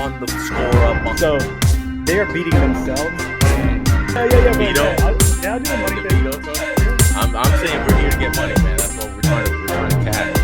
on the score up. So they are beating themselves. Beat them. I'll do the money The thing. Beatles. I'm saying we're here to get money, man. That's what we're trying to catch.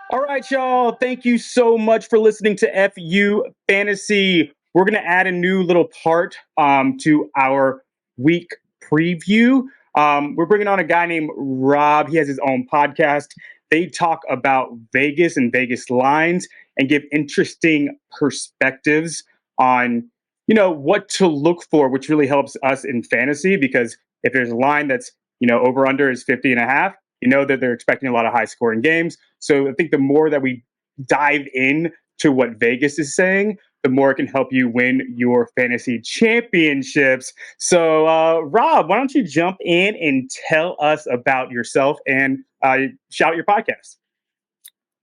All right, y'all. Thank you so much for listening to FU Fantasy. We're going to add a new little part to our week preview. We're bringing on a guy named Rob. He has his own podcast. They talk about Vegas and Vegas lines and give interesting perspectives on, what to look for, which really helps us in fantasy, because if there's a line that's, over under is 50 and a half, that they're expecting a lot of high scoring games. So I think the more that we dive in to what Vegas is saying, the more it can help you win your fantasy championships. So, Rob, why don't you jump in and tell us about yourself and shout your podcast?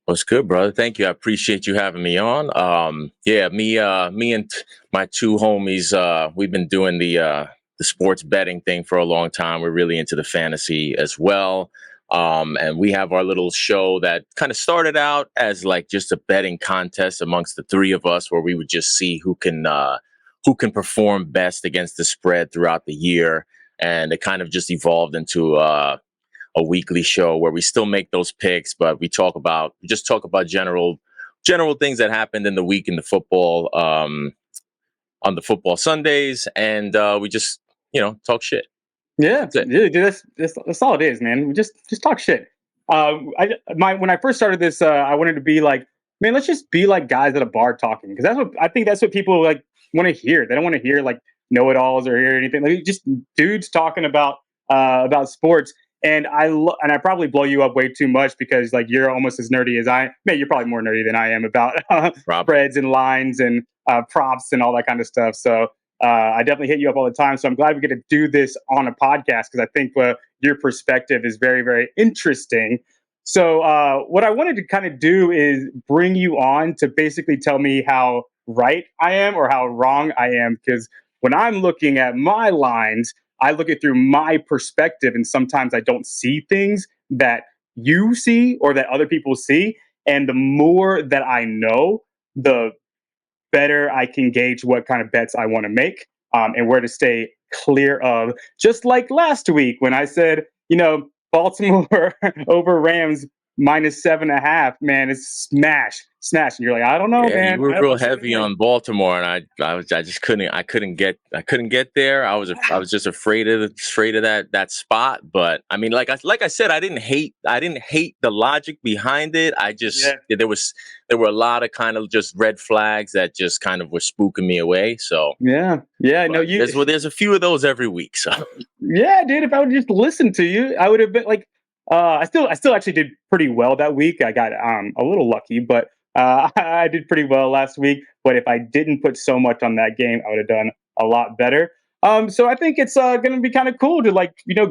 What's good, brother? Thank you. I appreciate you having me on. Me and my two homies, we've been doing the sports betting thing for a long time. We're really into the fantasy as well. And we have our little show that kind of started out as like just a betting contest amongst the three of us, where we would just see who can perform best against the spread throughout the year. And it kind of just evolved into a weekly show where we still make those picks, but we talk about general things that happened in the week in the football, on the football Sundays, and we just talk shit. Yeah, dude, that's all it is, man. We just talk shit. When I first started this, I wanted to be like, man, let's just be like guys at a bar talking, because that's what people like want to hear. They don't want to hear like know-it-alls or hear anything, like just dudes talking about sports. And I probably blow you up way too much, because like you're almost as nerdy as I. Man, you're probably more nerdy than I am about spreads and lines and props and all that kind of stuff. So I definitely hit you up all the time. So I'm glad we get to do this on a podcast, because I think your perspective is very, very interesting. So what I wanted to kind of do is bring you on to basically tell me how right I am or how wrong I am, because when I'm looking at my lines, I look at through my perspective, and sometimes I don't see things that you see or that other people see. And the more that I know, the better I can gauge what kind of bets I want to make, and where to stay clear of. Just like last week when I said, Baltimore over Rams -7.5, man, it's smash. And you're like, I don't know, man. You were real heavy on Baltimore, and I just couldn't get there. I was just afraid of that spot. But I mean, like I said, I didn't hate the logic behind it. There were a lot of kind of just red flags that just kind of were spooking me away. So yeah. No, there's a few of those every week. So yeah, dude, if I would just listen to you, I would have been like, I still actually did pretty well that week. I got a little lucky, but I did pretty well last week. But if I didn't put so much on that game, I would have done a lot better. So I think it's going to be kind of cool to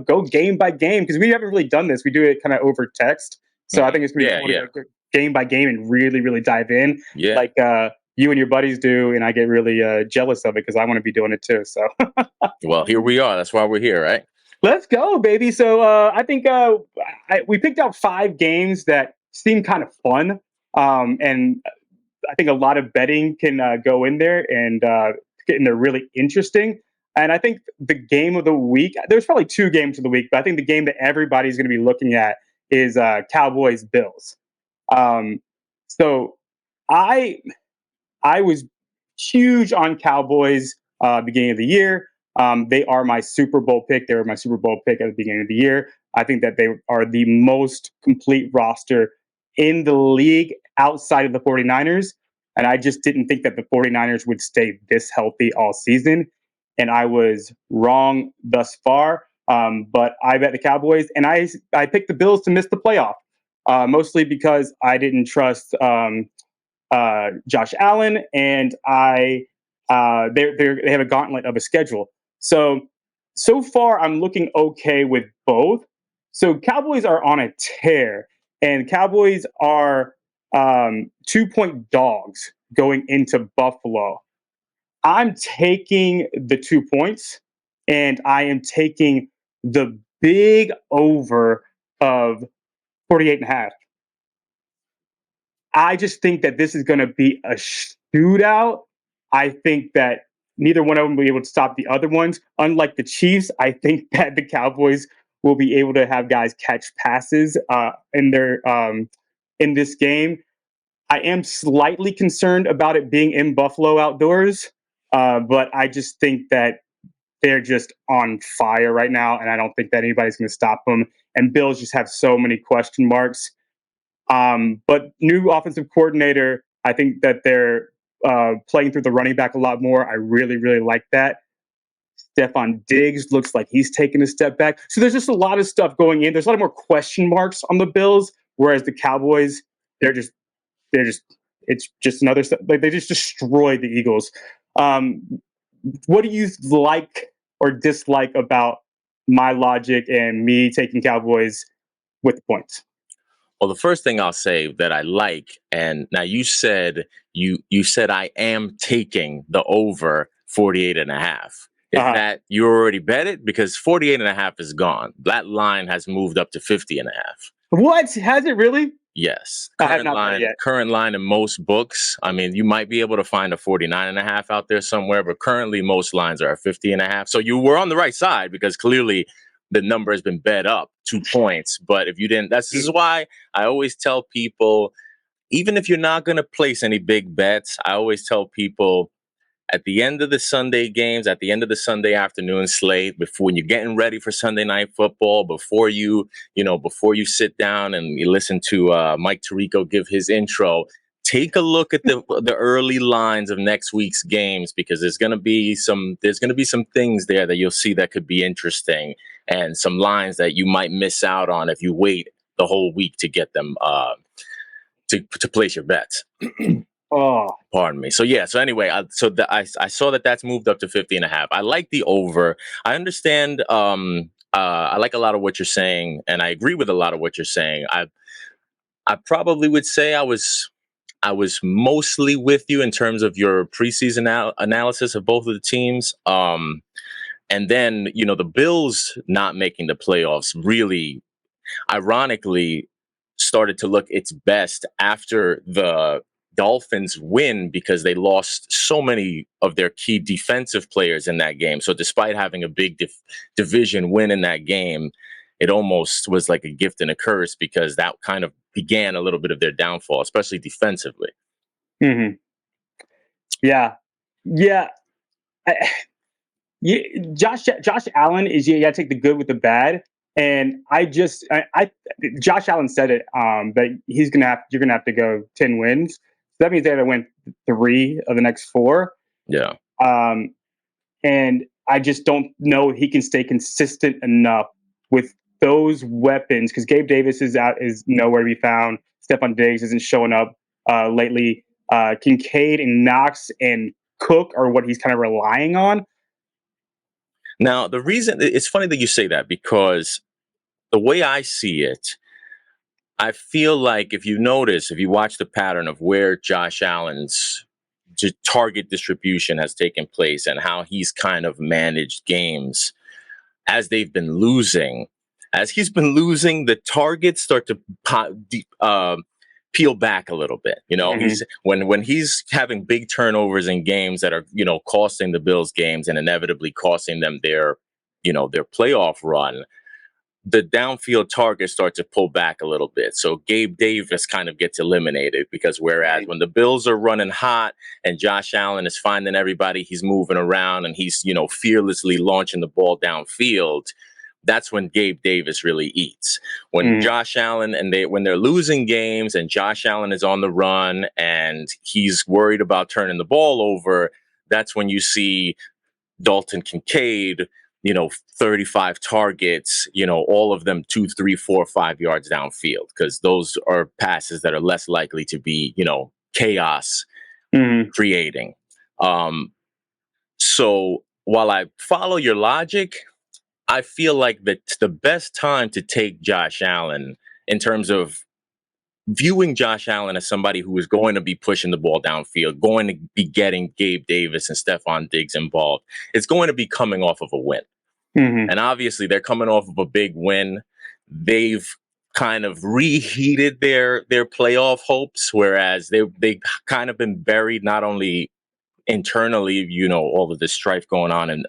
go game by game, because we haven't really done this. We do it kind of over text. So I think it's going to be cool to go game by game and really, really dive in. Yeah. Like you and your buddies do, and I get really jealous of it, because I want to be doing it too. So well, here we are. That's why we're here, right? Let's go, baby. So I think we picked out 5 games that seem kind of fun, and I think a lot of betting can go in there, and they're really interesting. And I think the game of the week, there's probably 2 games of the week, but I think the game that everybody's going to be looking at is Cowboys Bills. So I was huge on Cowboys beginning of the year. They are my Super Bowl pick. They were my Super Bowl pick at the beginning of the year. I think that they are the most complete roster in the league outside of the 49ers. And I just didn't think that the 49ers would stay this healthy all season. And I was wrong thus far. But I bet the Cowboys, and I picked the Bills to miss the playoff, mostly because I didn't trust Josh Allen, and they have a gauntlet of a schedule. So far, I'm looking okay with both. So Cowboys are on a tear, and Cowboys are 2-point dogs going into Buffalo. I'm taking the 2 points, and I am taking the big over of 48.5. I just think that this is going to be a shootout. I think that neither one of them will be able to stop the other ones. Unlike the Chiefs, I think that the Cowboys will be able to have guys catch passes in this game. I am slightly concerned about it being in Buffalo outdoors, but I just think that they're just on fire right now, and I don't think that anybody's going to stop them. And Bills just have so many question marks. But new offensive coordinator, I think that they're playing through the running back a lot more. I really, really like that. Stephon Diggs looks like he's taking a step back. So there's just a lot of stuff going in. There's a lot more question marks on the Bills, whereas the Cowboys, they're just it's just another step. Like they just destroyed the Eagles. Um, what do you like or dislike about my logic and me taking Cowboys with the points? Well, the first thing I'll say that I like, and now you said I am taking the over 48 and a half. Is Uh-huh. that you already bet it? Because 48 and a half is gone. That line has moved up to 50 and a half. What has it really? Yes. I have not bet it yet. Current line in most books. I mean, you might be able to find a 49 and a half out there somewhere, but currently most lines are at 50 and a half. So you were on the right side because clearly the number has been bet up 2 points. But if you didn't, this is why I always tell people, even if you're not going to place any big bets, I always tell people at the end of the Sunday games, at the end of the Sunday afternoon slate, before when you're getting ready for Sunday night football, before before you sit down and you listen to Mike Tirico give his intro, take a look at the early lines of next week's games because there's going to be some things there that you'll see that could be interesting and some lines that you might miss out on if you wait the whole week to get them to place your bets. Oh, Pardon me. So yeah. So anyway, I saw that that's moved up to 50 and a half. I like the over. I understand. I like a lot of what you're saying, and I agree with a lot of what you're saying. I probably would say I was mostly with you in terms of your preseason analysis of both of the teams. And then the Bills not making the playoffs really, ironically, started to look its best after the Dolphins win because they lost so many of their key defensive players in that game. So despite having a big division win in that game, it almost was like a gift and a curse because that kind of began a little bit of their downfall, especially defensively. hmm yeah, yeah. I, yeah, Josh Allen is you got to take the good with the bad, and I Josh Allen said it that you're gonna have to go 10 wins. So that means they have to win 3 of the next 4. Yeah. Um, and I just don't know he can stay consistent enough with those weapons because Gabe Davis is nowhere to be found. Stephon Diggs isn't showing up lately. Kincaid and Knox and Cook are what he's kind of relying on. Now, the reason it's funny that you say that because the way I see it, I feel like if you watch the pattern of where Josh Allen's target distribution has taken place and how he's kind of managed games as they've been losing, as he's been losing, the targets start to peel back a little bit. He's when he's having big turnovers in games that are costing the Bills games and inevitably costing them their playoff run. The downfield targets start to pull back a little bit. So Gabe Davis kind of gets eliminated because whereas when the Bills are running hot and Josh Allen is finding everybody, he's moving around and he's, fearlessly launching the ball downfield, that's when Gabe Davis really eats. When Josh Allen when they're losing games and Josh Allen is on the run and he's worried about turning the ball over, that's when you see Dalton Kincaid, 35 targets, all of them 2, 3, 4, 5 yards downfield, because those are passes that are less likely to be, chaos creating. So while I follow your logic, I feel like the best time to take Josh Allen in terms of viewing Josh Allen as somebody who is going to be pushing the ball downfield, going to be getting Gabe Davis and Stephon Diggs involved, it's going to be coming off of a win. And obviously they're coming off of a big win. They've kind of reheated their playoff hopes, whereas they kind of been buried not only internally, all of this strife going on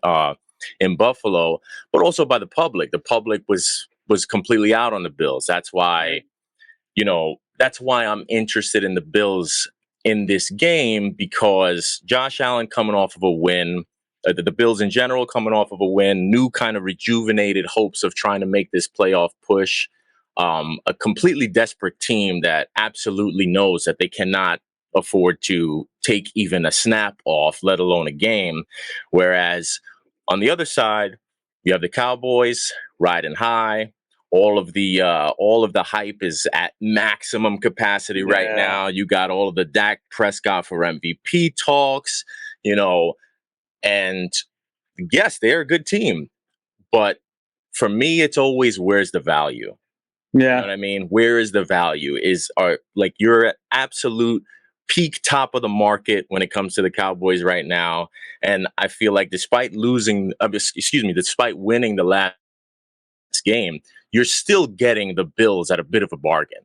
in Buffalo, but also by the public. The public was completely out on the Bills. That's why I'm interested in the Bills in this game, because Josh Allen coming off of a win, the Bills in general coming off of a win, new kind of rejuvenated hopes of trying to make this playoff push. A completely desperate team that absolutely knows that they cannot afford to take even a snap off, let alone a game. Whereas on the other side, you have the Cowboys riding high. All of the hype is at maximum capacity right Yeah. now. You got all of the Dak Prescott for MVP talks, and yes, they're a good team. But for me, it's always, where's the value? You know Yeah. what I mean? Where is the value? You're at absolute peak top of the market when it comes to the Cowboys right now. And I feel like despite despite winning the last game, you're still getting the Bills at a bit of a bargain.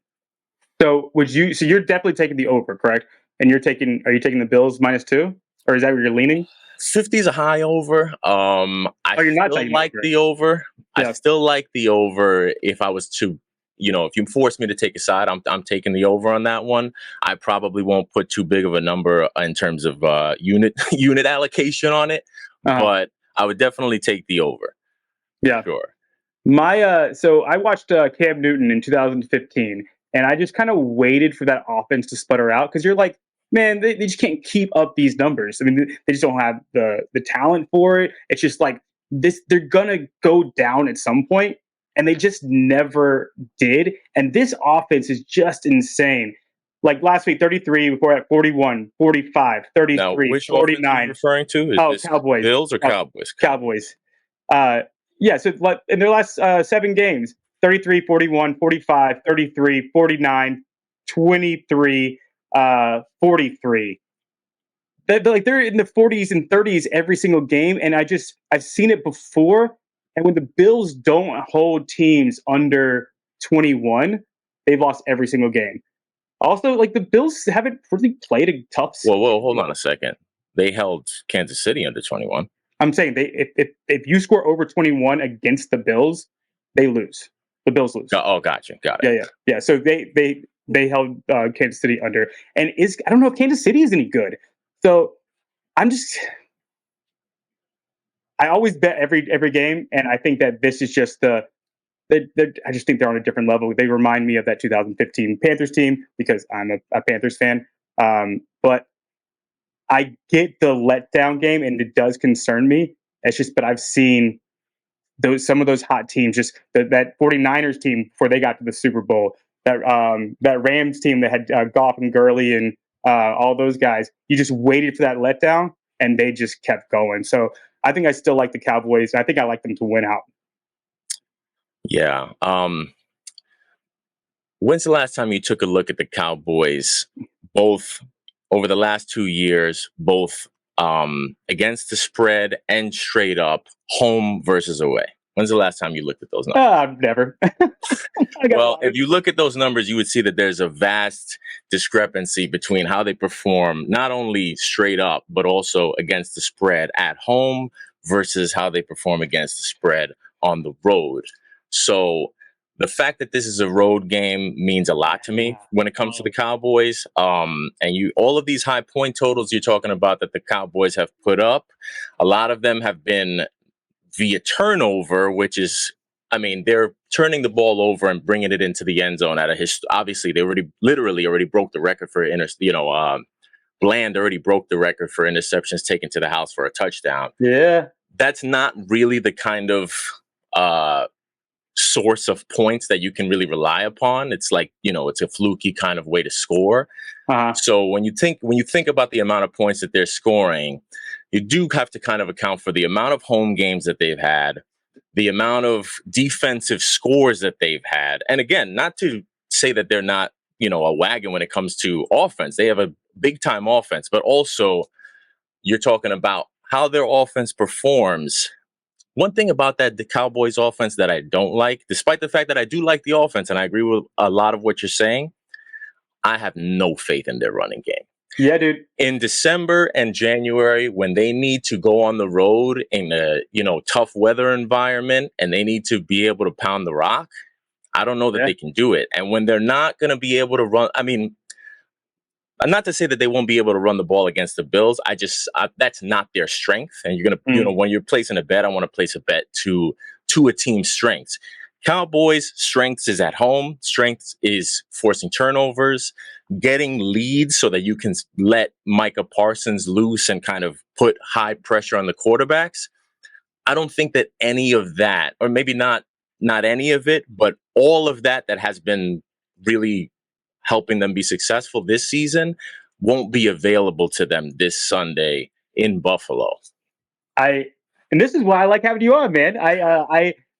So so you're definitely taking the over, correct? And are you taking the Bills -2? Or is that where you're leaning? 50 is a high over. I Oh, you're not still taking like over. the over. I Yeah. still like the over. If I was to, if you force me to take a side, I'm taking the over on that one. I probably won't put too big of a number in terms of unit allocation on it, Uh-huh. but I would definitely take the over. Yeah. Sure. So I watched Cam Newton in 2015, and I just kind of waited for that offense to sputter out, because you're like, man, they just can't keep up these numbers. I mean, they just don't have the talent for it. It's just like this, they're gonna go down at some point, and they just never did. And this offense is just insane. Like last week, 33, before at 41, 45, Now, 33, which offense are you 49. referring to? Is Oh, this Cowboys. Bills or Cowboys? Cowboys. Uh, yeah, so in their last 7 games, 33, 41, 45, 33, 49, 23, 43. They're in the 40s and 30s every single game, and I've seen it before. And when the Bills don't hold teams under 21, they've lost every single game. Also, like, the Bills haven't really played a tough Whoa, hold on schedule. a second. They held Kansas City under 21. I'm saying if you score over 21 against the Bills, they lose. The Bills lose. Oh, gotcha. Got it. Yeah. So they held Kansas City under, and I don't know if Kansas City is any good. So I'm just I always bet every game, and I think that this is just I just think they're on a different level. They remind me of that 2015 Panthers team, because I'm a Panthers fan. But I get the letdown game, and it does concern me. But I've seen some of those hot teams, just that 49ers team before they got to the Super Bowl, that Rams team that had Goff and Gurley and all those guys. You just waited for that letdown, and they just kept going. So I think I still like the Cowboys. I think I like them to win out. Yeah. When's the last time you took a look at the Cowboys, both over the last 2 years, both against the spread and straight up, home versus away? When's the last time you looked at those numbers? Never. Well, if you look at those numbers, you would see that there's a vast discrepancy between how they perform, not only straight up, but also against the spread at home versus how they perform against the spread on the road. So the fact that this is a road game means a lot to me when it comes to the Cowboys. All of these high point totals you're talking about that the Cowboys have put up, a lot of them have been via turnover, which is, I mean, they're turning the ball over and bringing it into the end zone obviously they literally broke the record for Bland already broke the record for interceptions taken to the house for a touchdown. Yeah. That's not really the kind of source of points that you can really rely upon. It's like, it's a fluky kind of way to score. So when you think about the amount of points that they're scoring, you do have to kind of account for the amount of home games that they've had, the amount of defensive scores that they've had. And again, not to say that they're not, a wagon when it comes to offense. They have a big time offense, but also you're talking about how their offense performs One thing about the Cowboys offense that I don't like, despite the fact that I do like the offense and I agree with a lot of what you're saying, I have no faith in their running game. Yeah, dude. In December and January, when they need to go on the road in a tough weather environment and they need to be able to pound the rock, I don't know that Yeah. they can do it. And when they're not going to be able to run, I mean, not to say that they won't be able to run the ball against the Bills. That's not their strength. And you're gonna, when you're placing a bet, I want to place a bet to a team's strengths. Cowboys' strengths is at home. Strengths is forcing turnovers, getting leads so that you can let Micah Parsons loose and kind of put high pressure on the quarterbacks. I don't think that any of that, or maybe not any of it, but all of that has been really helping them be successful this season won't be available to them this Sunday in Buffalo. And this is why I like having you on, man.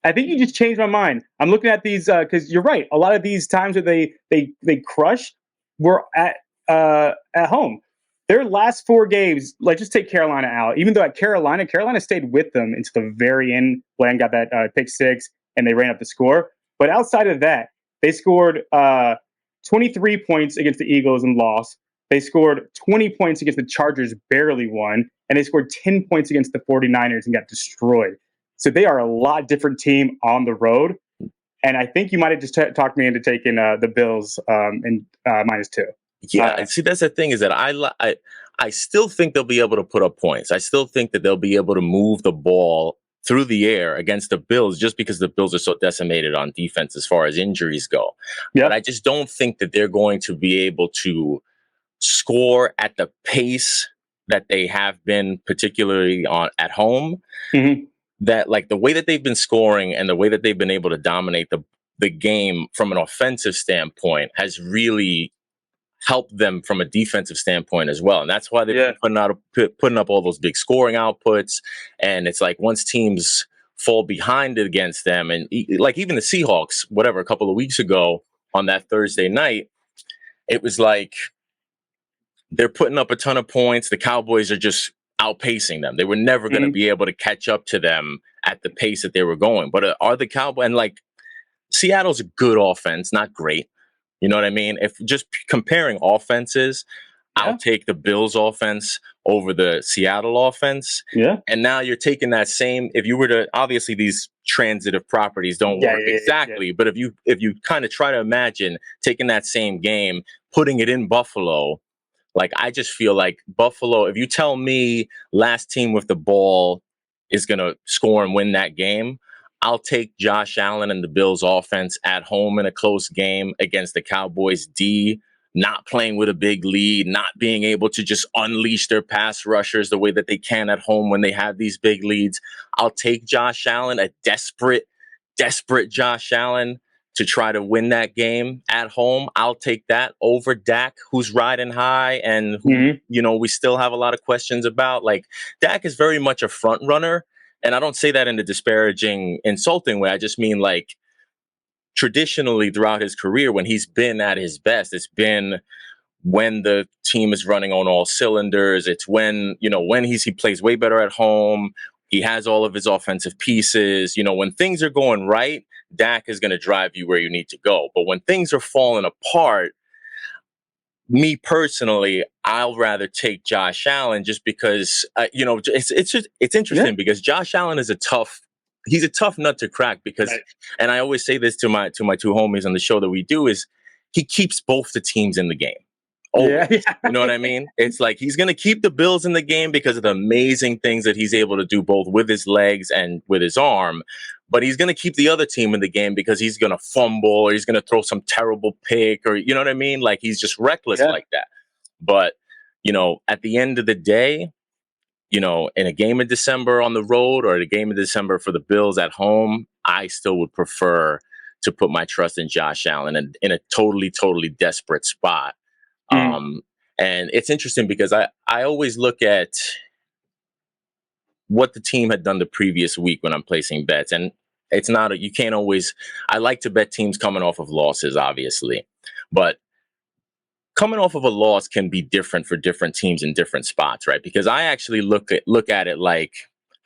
I think you just changed my mind. I'm looking at these because you're right. A lot of these times that they crush were at home. Their last 4 games, like just take Carolina out. Even though at Carolina stayed with them until the very end. Bland got that pick 6 and they ran up the score. But outside of that, they scored 23 points against the Eagles and lost. They scored 20 points against the Chargers, barely won. And they scored 10 points against the 49ers and got destroyed. So they are a lot different team on the road. And I think you might have just talked me into taking the Bills in -2. Yeah, see, that's the thing is that I still think they'll be able to put up points. I still think that they'll be able to move the ball through the air against the Bills just because the Bills are so decimated on defense as far as injuries go. Yep. But I just don't think that they're going to be able to score at the pace that they have been, particularly at home. Mm-hmm. That like the way that they've been scoring and the way that they've been able to dominate the game from an offensive standpoint has really helped them from a defensive standpoint as well. And that's why they're putting up all those big scoring outputs. And it's like once teams fall behind against them, and like even the Seahawks, whatever, a couple of weeks ago on that Thursday night, it was like they're putting up a ton of points. The Cowboys are just outpacing them. They were never going to be able to catch up to them at the pace that they were going. But are the Cowboys, and like Seattle's a good offense, not great. You know what I mean? If just comparing offenses, I'll take the Bills offense over the Seattle offense. Yeah. And now you're taking that same, if you were to, obviously these transitive properties don't work exactly, but if you kind of try to imagine taking that same game, putting it in Buffalo, like I just feel like Buffalo, if you tell me last team with the ball is going to score and win that game, I'll take Josh Allen and the Bills offense at home in a close game against the Cowboys D, not playing with a big lead, not being able to just unleash their pass rushers the way that they can at home when they have these big leads. I'll take Josh Allen, a desperate Josh Allen, to try to win that game at home. I'll take that over Dak, who's riding high and who, we still have a lot of questions about. Like Dak is very much a front runner. And I don't say that in a disparaging, insulting way. I just mean like traditionally throughout his career, when he's been at his best, it's been when the team is running on all cylinders. It's when he plays way better at home. He has all of his offensive pieces. When things are going right, Dak is going to drive you where you need to go. But when things are falling apart, me personally, I'll rather take Josh Allen just because, it's interesting because Josh Allen is he's a tough nut to crack because, and I always say this to my 2 homies on the show that we do, is he keeps both the teams in the game. You know what I mean? It's like he's going to keep the Bills in the game because of the amazing things that he's able to do both with his legs and with his arm. But he's going to keep the other team in the game because he's going to fumble or he's going to throw some terrible pick or, you know what I mean? Like he's just reckless like that. But, at the end of the day, in a game of December on the road or a game of December for the Bills at home, I still would prefer to put my trust in Josh Allen in a totally, totally desperate spot. And it's interesting because I always look at what the team had done the previous week when I'm placing bets. And it's not, you can't always, I like to bet teams coming off of losses, obviously, but coming off of a loss can be different for different teams in different spots, right? Because I actually look at it like,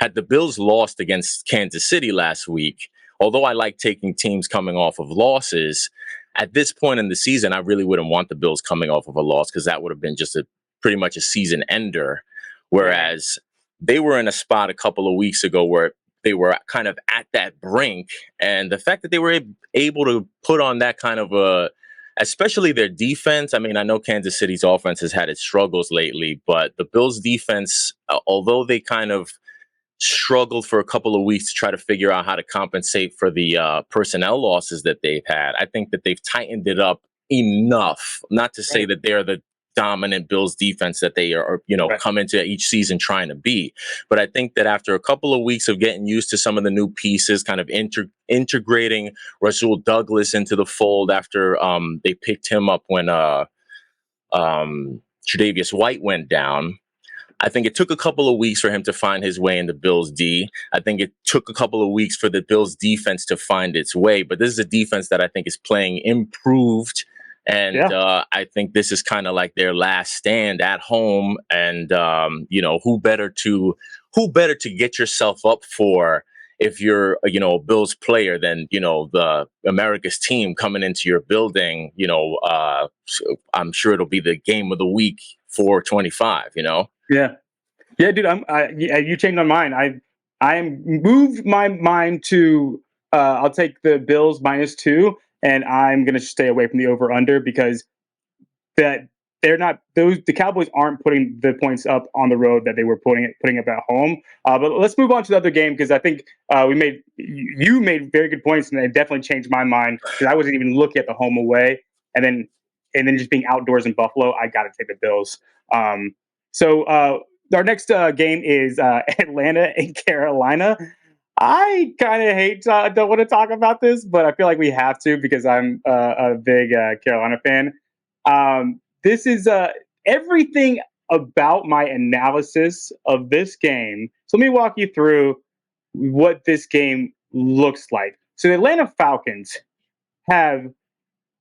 had the Bills lost against Kansas City last week, although I like taking teams coming off of losses, at this point in the season, I really wouldn't want the Bills coming off of a loss because that would have been just a pretty much a season ender. Right. Whereas they were in a spot a couple of weeks ago where they were kind of at that brink, and the fact that they were able to put on that kind of a, especially their defense. I mean, I know Kansas City's offense has had its struggles lately, but the Bills' defense, although they kind of struggled for a couple of weeks to try to figure out how to compensate for the personnel losses that they've had, I think that they've tightened it up enough. Not to say Right. that they're the dominant Bills defense that they are, Right. come into each season trying to be. But I think that after a couple of weeks of getting used to some of the new pieces, kind of integrating Rasul Douglas into the fold after they picked him up when Tre'Davious White went down, I think it took a couple of weeks for him to find his way in the Bills D. I think it took a couple of weeks for the Bills defense to find its way, but this is a defense that I think is playing improved. And Yeah. I think this is kind of like their last stand at home. And who better to get yourself up for if you're a Bills player than the America's team coming into your building. So I'm sure it'll be the game of the week for 25. Yeah. Yeah, dude. You changed my mind. I am moved my mind to. I'll take the Bills -2, and I'm gonna stay away from the over under because that they're not those the Cowboys aren't putting the points up on the road that they were putting up at home. But let's move on to the other game because I think you made very good points and it definitely changed my mind because I wasn't even looking at the home away and then just being outdoors in Buffalo, I got to take the Bills. So our next game is Atlanta and Carolina. I kind of don't want to talk about this, but I feel like we have to because I'm a big Carolina fan. This is everything about my analysis of this game. So let me walk you through what this game looks like. So the Atlanta Falcons have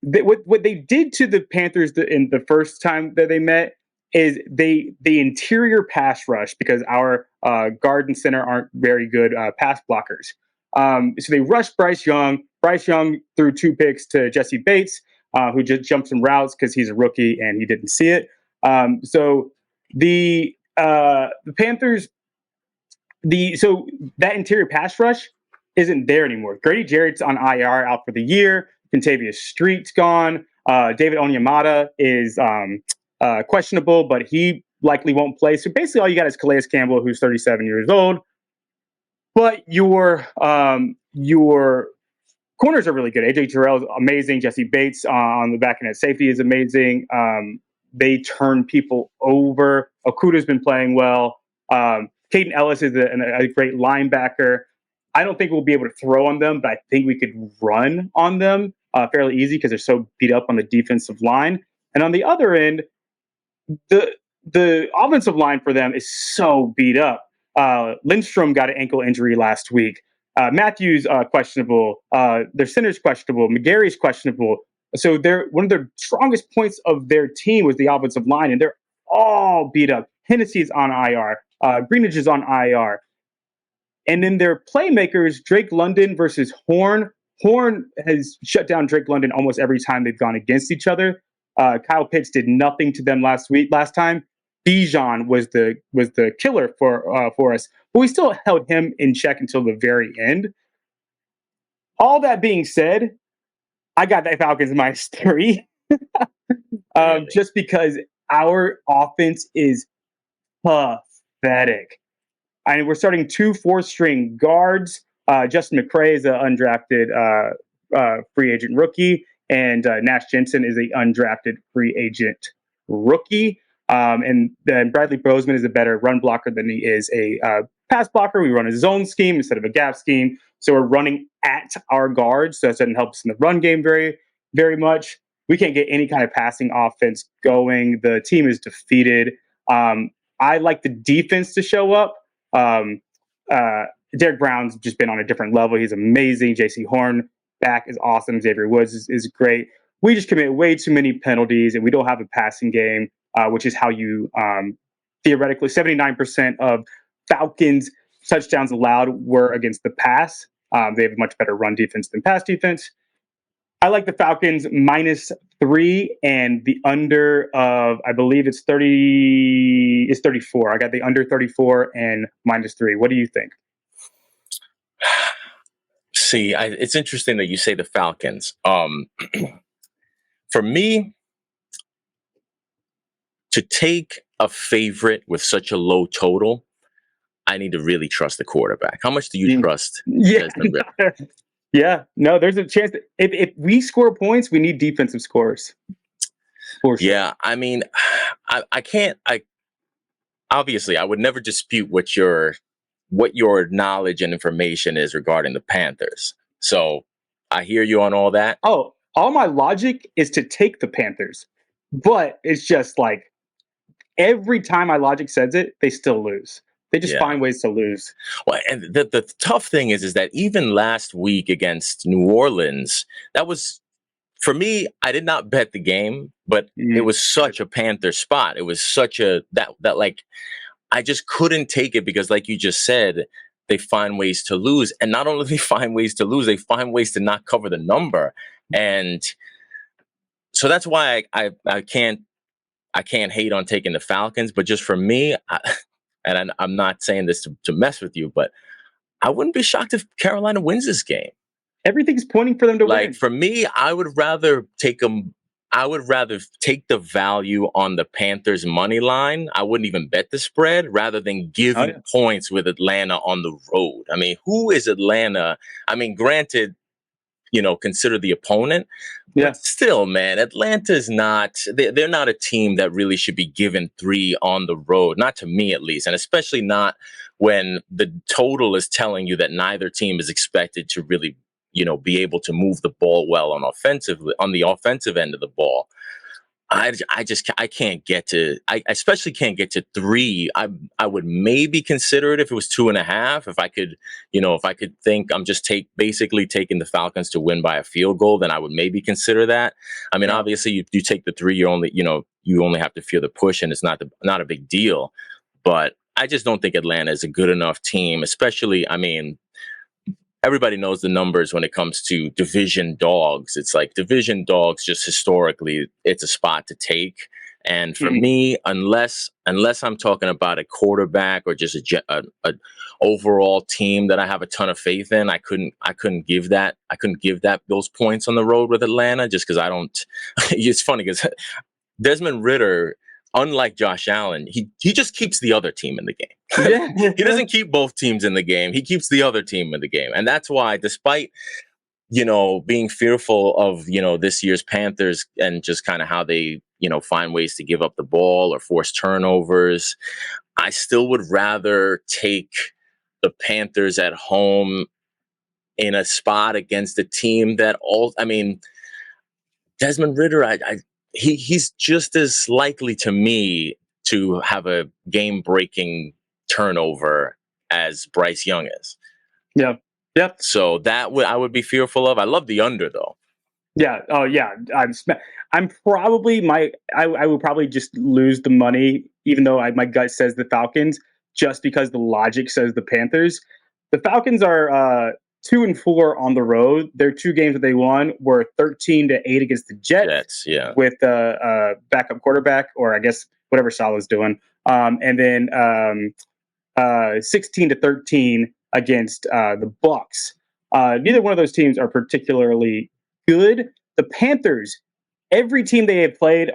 what they did to the Panthers in the first time that they met is the interior pass rush because our guard and center aren't very good pass blockers. So they rushed Bryce Young. Bryce Young threw 2 picks to Jesse Bates, who just jumped some routes because he's a rookie and he didn't see it. So the Panthers, so that interior pass rush isn't there anymore. Grady Jarrett's on IR out for the year. Contavious Street's gone. David Onyemata is questionable, but he likely won't play. So basically, all you got is Calais Campbell, who's 37 years old. But your corners are really good. AJ Terrell is amazing. Jesse Bates on the back end at safety is amazing. They turn people over. Okuda's been playing well. Caden Ellis is a great linebacker. I don't think we'll be able to throw on them, but I think we could run on them fairly easy because they're so beat up on the defensive line. And on the other end, the offensive line for them is so beat up. Lindstrom got an ankle injury last week. Matthews questionable. Their center's questionable. McGarry's questionable. So one of their strongest points of their team was the offensive line, and they're all beat up. Hennessy's on IR. Greenidge is on IR. And then their playmakers, Drake London versus Horn. Horn has shut down Drake London almost every time they've gone against each other. Kyle Pitts did nothing to them last time. Bijan was the killer for us, but we still held him in check until the very end. All that being said, I got the Falcons -3, Really? just because our offense is pathetic. I mean, we're starting 2 4-string guards. Justin McCray is an undrafted free agent rookie, and Nash Jensen is an undrafted free agent rookie. And then Bradley Bozeman is a better run blocker than he is a pass blocker. We run a zone scheme instead of a gap scheme. So we're running at our guards. So that doesn't help us in the run game very, very much. We can't get any kind of passing offense going. The team is defeated. I like the defense to show up. Derek Brown's just been on a different level. He's amazing. JC Horn back is awesome. Xavier Woods is great. We just commit way too many penalties, and we don't have a passing game, which is how you theoretically 79% of Falcons touchdowns allowed were against the pass. They have a much better run defense than pass defense. I like the Falcons -3 and the under of, I believe it's 30, it's 34. I got the under 34 and -3. What do you think? See, it's interesting that you say the Falcons. For me, to take a favorite with such a low total, I need to really trust the quarterback. How much do you trust Yeah. Desmond Ridder? Yeah, no, there's a chance that if we score points, we need defensive scores. For sure. Yeah, I mean, I can't. Obviously, I would never dispute what your knowledge and information is regarding the Panthers. So I hear you on all that. Oh, all my logic is to take the Panthers, but it's just like every time my logic says it, they still lose. They just find ways to lose. Well, and the tough thing is that even last week against New Orleans, that was, for me, I did not bet the game, but it was such a Panther spot. It was such a that like I just couldn't take it because, like you just said, they find ways to lose, and not only they find ways to lose, they find ways to not cover the number, and so that's why I can't hate on taking the Falcons, but just for me, I'm not saying this to mess with you, but I wouldn't be shocked if Carolina wins this game. Everything's pointing for them to win. Like, for me, I would rather take them. I would rather take the value on the Panthers money line. I wouldn't even bet the spread rather than giving points with Atlanta on the road. I mean, who is Atlanta? I mean, granted, consider the opponent. Yeah. But still, man, Atlanta's not, they're not a team that really should be given 3 on the road. Not to me, at least. And especially not when the total is telling you that neither team is expected to really, be able to move the ball well on the offensive end of the ball. I can't get to, I especially can't get to 3. I would maybe consider it if it was 2.5. If I could think I'm just basically taking the Falcons to win by a field goal, then I would maybe consider that. I mean, obviously you take the 3, you only have to feel the push, and it's not a big deal. But I just don't think Atlanta is a good enough team, especially, I mean, everybody knows the numbers when it comes to division dogs. It's like division dogs, just historically, it's a spot to take. And for me, unless I'm talking about a quarterback or just a overall team that I have a ton of faith in, I couldn't give that those points on the road with Atlanta, just because I don't. It's funny because Desmond Ridder, unlike Josh Allen, he just keeps the other team in the game. He doesn't keep both teams in the game. He keeps the other team in the game. And that's why, despite, being fearful of, this year's Panthers and just kind of how they, find ways to give up the ball or force turnovers, I still would rather take the Panthers at home in a spot against a team that Desmond Ridder, he's just as likely to me to have a game-breaking turnover as Bryce Young is. Yeah. Yep. So that I would be fearful of. I love the under though. Yeah. Oh yeah. I'm probably I would probably just lose the money, even though my gut says the Falcons, just because the logic says the Panthers. The Falcons are 2-4 on the road. Their 2 games that they won were 13-8 against the Jets. With the backup quarterback, or I guess whatever Salah's doing, and then 16-13 against the Bucks. Neither one of those teams are particularly good. The Panthers, every team they have played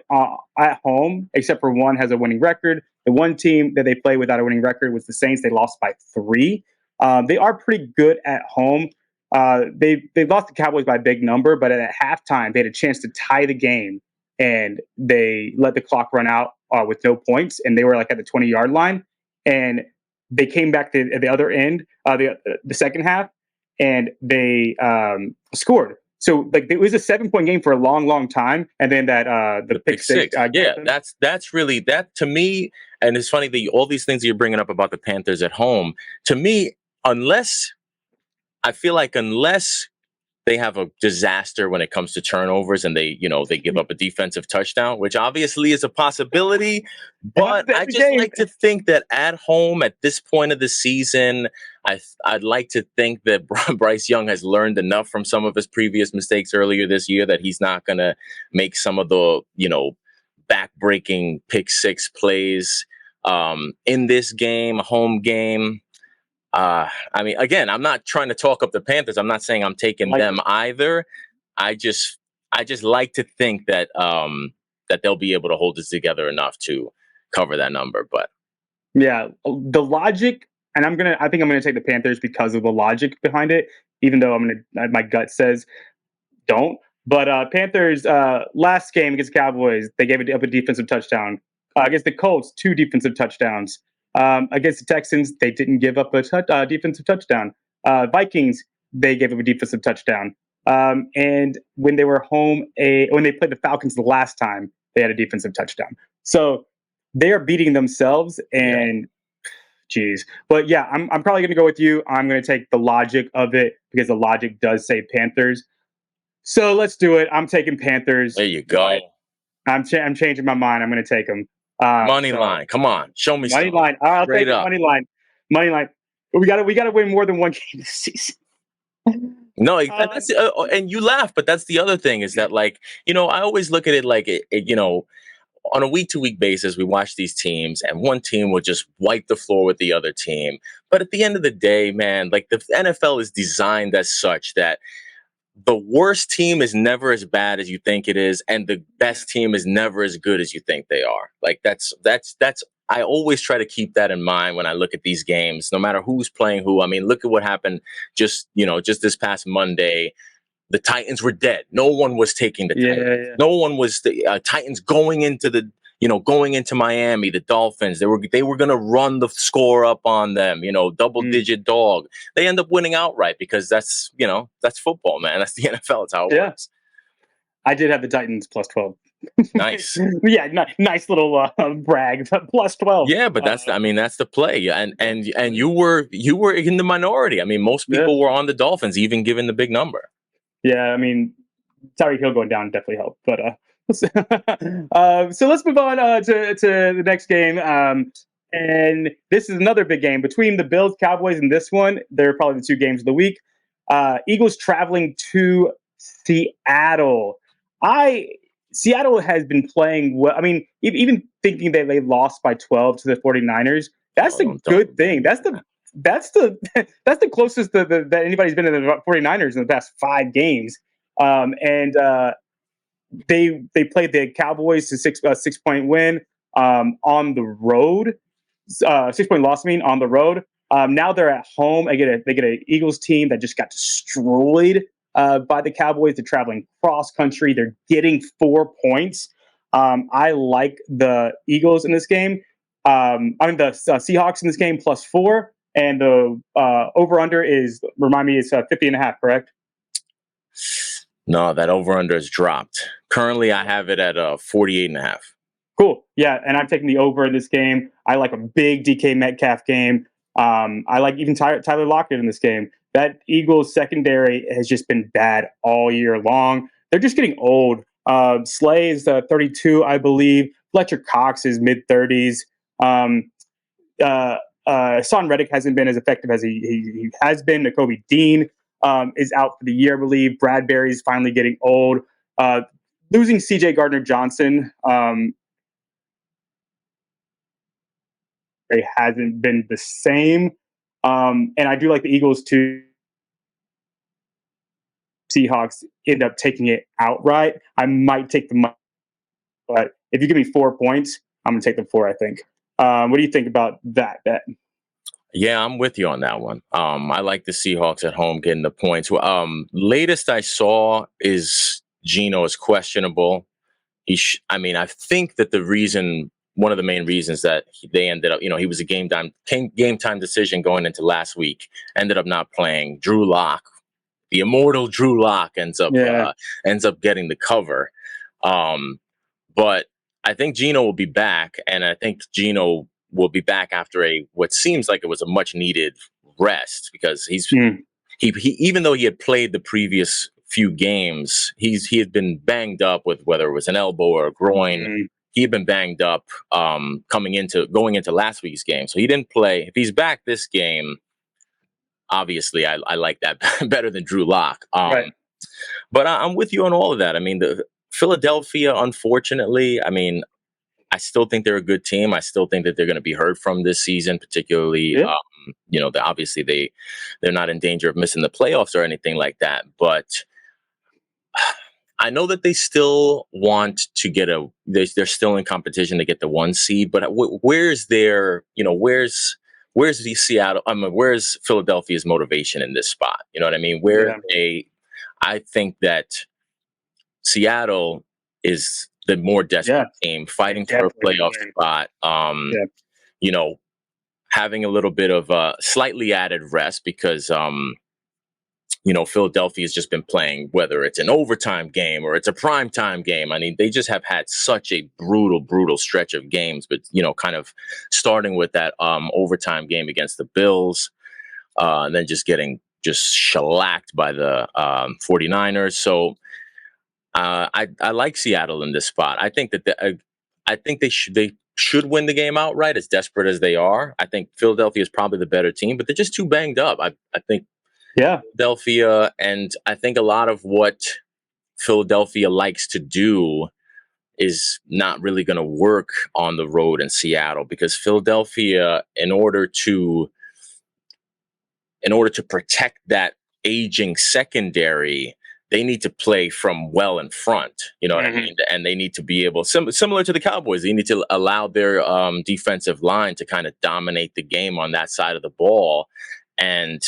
at home, except for one, has a winning record. The one team that they played without a winning record was the Saints. They lost by 3. They are pretty good at home. They lost the Cowboys by a big number, but at halftime, they had a chance to tie the game, and they let the clock run out with no points, and they were like at the 20-yard line, and they came back at the other end, the second half, and they scored. So like it was a 7-point game for a long, long time, and then that the pick six. That's really that to me. And it's funny that all these things that you're bringing up about the Panthers at home, to me, unless they have a disaster when it comes to turnovers, and they give up a defensive touchdown, which obviously is a possibility. It But happens I every just game. like to think that at home at this point of the season, I'd like to think that Bryce Young has learned enough from some of his previous mistakes earlier this year that he's not going to make some of the back-breaking pick six plays in this game, a home game. I mean, again, I'm not trying to talk up the Panthers. I'm not saying I'm taking Like them either. I just like to think that that they'll be able to hold this together enough to cover that number. But Yeah, the logic, and I think I'm gonna take the Panthers because of the logic behind it. Even though my gut says don't. But Panthers last game against the Cowboys, they gave up a defensive touchdown. Against the Colts, 2 defensive touchdowns. Against the Texans, they didn't give up a defensive touchdown. Vikings, they gave up a defensive touchdown. And when they were when they played the Falcons the last time, they had a defensive touchdown. So they are beating themselves, and geez. But yeah, I'm probably going to go with you. I'm going to take the logic of it because the logic does say Panthers. So let's do it. I'm taking Panthers. there you go. I'm changing my mind. I'm going to take them. Money line. Come on. Show me Money some. line. I'll Straight take the up. money line. Money line. We got to win more than one game this season. No, that's and you laugh, but that's the other thing is that, like, I always look at it like on a week-to-week basis, we watch these teams, and one team will just wipe the floor with the other team. But at the end of the day, man, like, the NFL is designed as such that the worst team is never as bad as you think it is, and the best team is never as good as you think they are. Like, that's I always try to keep that in mind when I look at these games, no matter who's playing who. I mean, look at what happened just this past Monday. The Titans were dead. No one was taking the Titans. Yeah. No one was the Titans going into Miami. The Dolphins, they were going to run the score up on them. Double digit dog. They end up winning outright because that's football, man. That's the NFL. It's how it works. I did have the Titans plus 12. Nice. Yeah, nice little brag. Plus 12. Yeah, but that's the play. And you were in the minority. I mean, most people were on the Dolphins, even given the big number. Yeah, I mean, Tyreek Hill going down definitely helped. But so let's move on to the next game. And this is another big game between the Bills, Cowboys, and this one. They're probably the 2 games of the week. Eagles traveling to Seattle. Seattle has been playing well. I mean, even thinking that they lost by 12 to the 49ers, that's a good thing. That's the closest that anybody's been to the 49ers in the past 5 games. And they played the Cowboys to 6-point win on the road. 6-point loss, on the road. Now they're at home. They get an Eagles team that just got destroyed by the Cowboys. They're traveling cross country. They're getting 4 points. I like the Eagles in this game. The Seahawks in this game plus 4. And the over-under is 50.5, correct? No, that over-under is dropped. Currently, I have it at 48.5. Cool. Yeah, and I'm taking the over in this game. I like a big DK Metcalf game. I like even Tyler Lockett in this game. That Eagles secondary has just been bad all year long. They're just getting old. Slay is 32, I believe. Fletcher Cox is mid-30s. Son Reddick hasn't been as effective as he has been. Nakobe Dean is out for the year, I believe. Bradbury's finally getting old. Losing CJ Gardner-Johnson, it hasn't been the same. And I do like the Eagles too. Seahawks end up taking it outright. I might take the money, but if you give me 4 points, I'm going to take the 4, I think. What do you think about that bet? Yeah, I'm with you on that one. I like the Seahawks at home getting the points. Latest I saw is Geno is questionable. I think that one of the main reasons that they ended up, he was a game time decision going into last week, ended up not playing. Drew Lock, the immortal Drew Lock, ends up getting the cover. But I think Geno will be back, and I think Geno will be back after what seems like it was a much needed rest, because he even though he had played the previous few games, he had been banged up with whether it was an elbow or a groin. Mm, He had been banged up going into last week's game, so he didn't play. If he's back this game, obviously I like that better than Drew Lock. right. But I'm with you on all of that. I mean, the Philadelphia, unfortunately, I mean, I still think they're a good team. I still think that they're going to be heard from this season, particularly, Yeah. obviously they're not in danger of missing the playoffs or anything like that. But I know that they still want to get they're still in competition to get the 1 seed. But where's their, where's the Seattle? I mean, where's Philadelphia's motivation in this spot? You know what I mean? Yeah. I think that Seattle is the more Yeah. desperate team, fighting for a Definitely. playoff spot. Yeah. You know, having a little bit of a slightly added rest because Philadelphia has just been playing, whether it's an overtime game or it's a primetime game. I mean, they just have had such a brutal stretch of games, but kind of starting with that overtime game against the Bills, and then just getting shellacked by the 49ers. So I like Seattle in this spot. I think that I think they should win the game outright, as desperate as they are. I think Philadelphia is probably the better team, but they're just too banged up. I think Yeah. Philadelphia, and I think a lot of what Philadelphia likes to do is not really going to work on the road in Seattle, because Philadelphia, in order to protect that aging secondary, they need to play from well in front. You know what I mean? And they need to be able, similar to the Cowboys, they need to allow their defensive line to kind of dominate the game on that side of the ball. And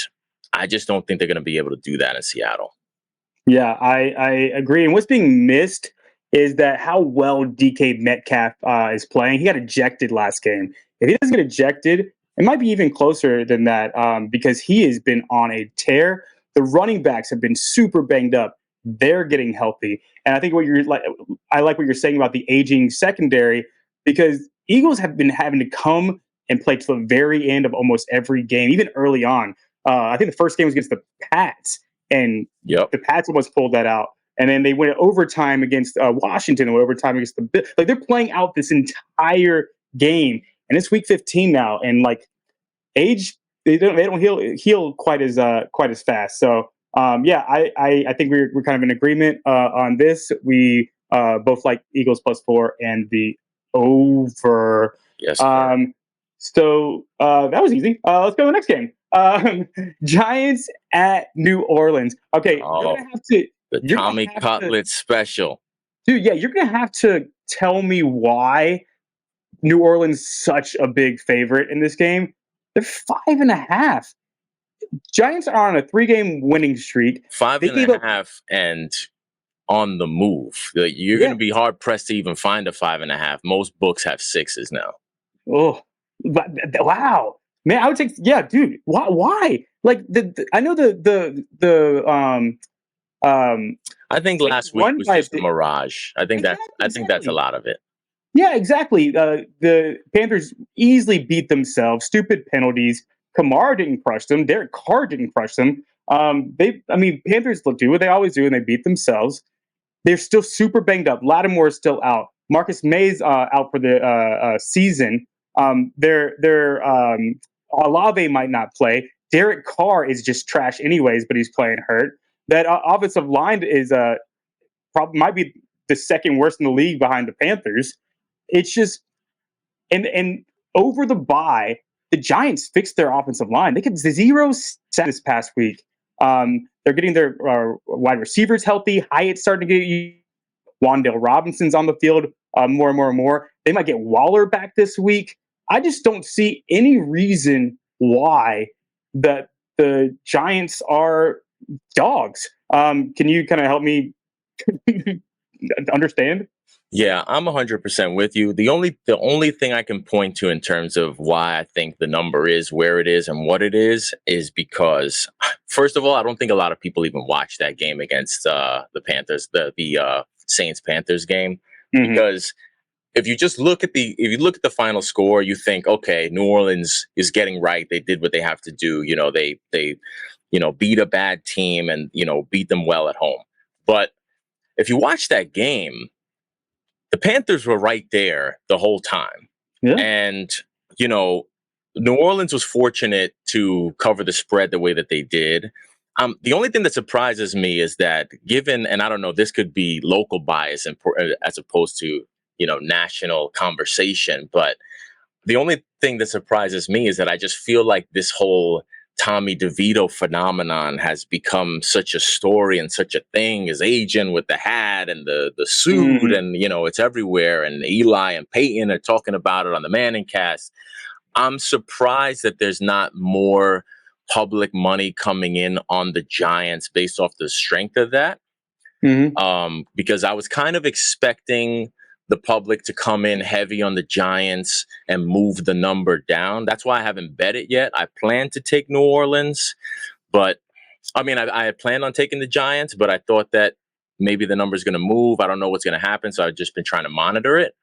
I just don't think they're going to be able to do that in Seattle. Yeah, I agree. And what's being missed is that how well DK Metcalf is playing. He got ejected last game. If he doesn't get ejected, it might be even closer than that because he has been on a tear. The running backs have been super banged up. They're getting healthy, and I think I like what you're saying about the aging secondary, because Eagles have been having to come and play to the very end of almost every game, even early on. I think the first game was against the Pats, and Yep. the Pats almost pulled that out. And then they went overtime against Washington, and went overtime against the Bills. Like, they're playing out this entire game, and it's week 15 now. And like, age, they don't heal quite as fast. So yeah, I think we're kind of in agreement on this. We both like Eagles +4 and the over. Yes. Sir. So that was easy. Let's go to the next game. Giants at New Orleans. Okay, you're gonna have to. The You're gonna Tommy have Cutlet special. Dude, yeah, you're gonna have to tell me why New Orleans such a big favorite in this game. They're 5.5. Giants are on a 3-game winning streak. Five They and gave a up- half and on the move. Like, you're Yeah. going to be hard pressed to even find a 5.5. Most books have 6s now. Oh, wow, man! I would take, yeah, dude. Why? Like, I know the I think Like, last week one was by just a the- mirage. I think that's a Exactly. lot of it. Yeah, exactly. The Panthers easily beat themselves. Stupid penalties. Kamara didn't crush them. Derek Carr didn't crush them. Panthers do what they always do, and they beat themselves. They're still super banged up. Lattimore is still out. Marcus May's out for the season. Olave might not play. Derek Carr is just trash anyways, but he's playing hurt. That offensive line is might be the second worst in the league behind the Panthers. It's just, and over the bye, the Giants fixed their offensive line. They get 0 sacks this past week. They're getting their wide receivers healthy. Hyatt's starting to get Wan'Dale Robinson's on the field more and more. They might get Waller back this week. I just don't see any reason why the Giants are dogs. Can you kind of help me understand? Yeah, I'm 100% with you. The only thing I can point to in terms of why I think the number is where it is and what it is because, first of all, I don't think a lot of people even watch that game against the Panthers, the Saints Panthers game, because if you just look at the final score, you think, okay, New Orleans is getting right. They did what they have to do. They beat a bad team and beat them well at home. But if you watch that game, the Panthers were right there the whole time. Yeah. And, you know, New Orleans was fortunate to cover the spread the way that they did. The only thing that surprises me is that given, and I don't know, this could be local bias as opposed to, national conversation, but the only thing that surprises me is that I just feel like this whole Tommy DeVito phenomenon has become such a story and such a thing. His agent with the hat and the suit, Mhm. and it's everywhere. And Eli and Peyton are talking about it on the Manning cast. I'm surprised that there's not more public money coming in on the Giants based off the strength of that. Mhm. Because I was kind of expecting the public to come in heavy on the Giants and move the number down. That's why I haven't bet it yet. I plan to take New Orleans, but I mean, I had planned on taking the Giants, but I thought that maybe the number's going to move. I don't know what's going to happen, so I've just been trying to monitor it.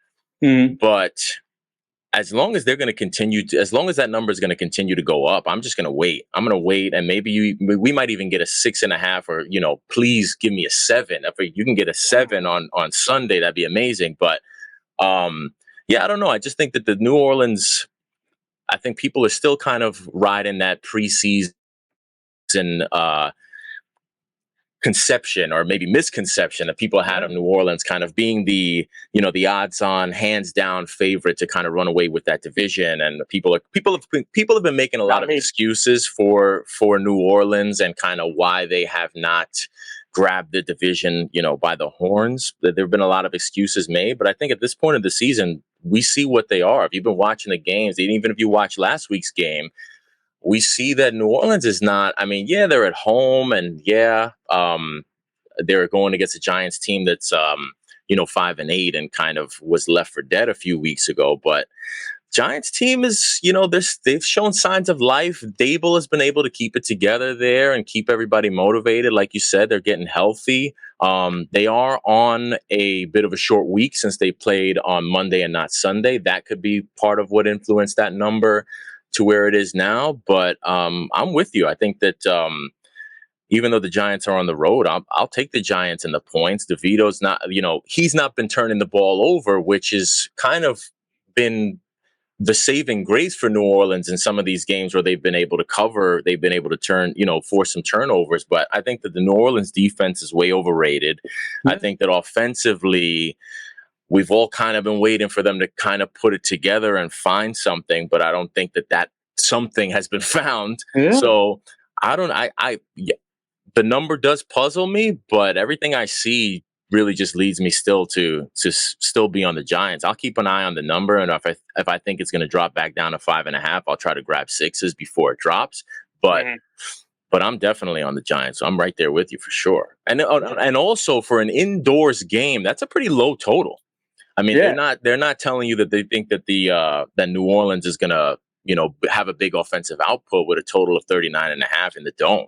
Mhm. But as long as they're going to continue to, as long as that number is going to continue to go up, I'm just going to wait. I'm going to wait, and maybe we might even get a 6.5, or please give me a 7. If you can get a 7 on Sunday, that'd be amazing. But yeah, I don't know. I just think that the New Orleans, I think people are still kind of riding that preseason conception, or maybe misconception, that people had of New Orleans kind of being the odds on hands down favorite to kind of run away with that division. And people have been making a lot of excuses for New Orleans and kind of why they have not grabbed the division, by the horns. There have been a lot of excuses made, but I think at this point of the season, we see what they are. If you've been watching the games, even if you watch last week's game, we see that New Orleans is not, I mean, yeah, they're at home, and they're going against a Giants team that's, 5-8 and kind of was left for dead a few weeks ago. But Giants team is, they've shown signs of life. Dable has been able to keep it together there and keep everybody motivated. Like you said, they're getting healthy. They are on a bit of a short week since they played on Monday and not Sunday. That could be part of what influenced that number to where it is now. But I'm with you. I think that even though the Giants are on the road, I'll take the Giants in the points. DeVito's not, he's not been turning the ball over, which has kind of been the saving grace for New Orleans in some of these games where they've been able to cover, they've been able to force some turnovers. But I think that the New Orleans defense is way overrated. Yeah. I think that offensively, we've all kind of been waiting for them to kind of put it together and find something, but I don't think that something has been found. Yeah. So yeah, the number does puzzle me, but everything I see really just leads me still to still be on the Giants. I'll keep an eye on the number, and if I think it's going to drop back down to 5.5, I'll try to grab 6s before it drops. But but I'm definitely on the Giants. So I'm right there with you for sure. And also for an indoors game, that's a pretty low total. I mean, they're not telling you that they think that that New Orleans is going to have a big offensive output with a total of 39.5 in the dome.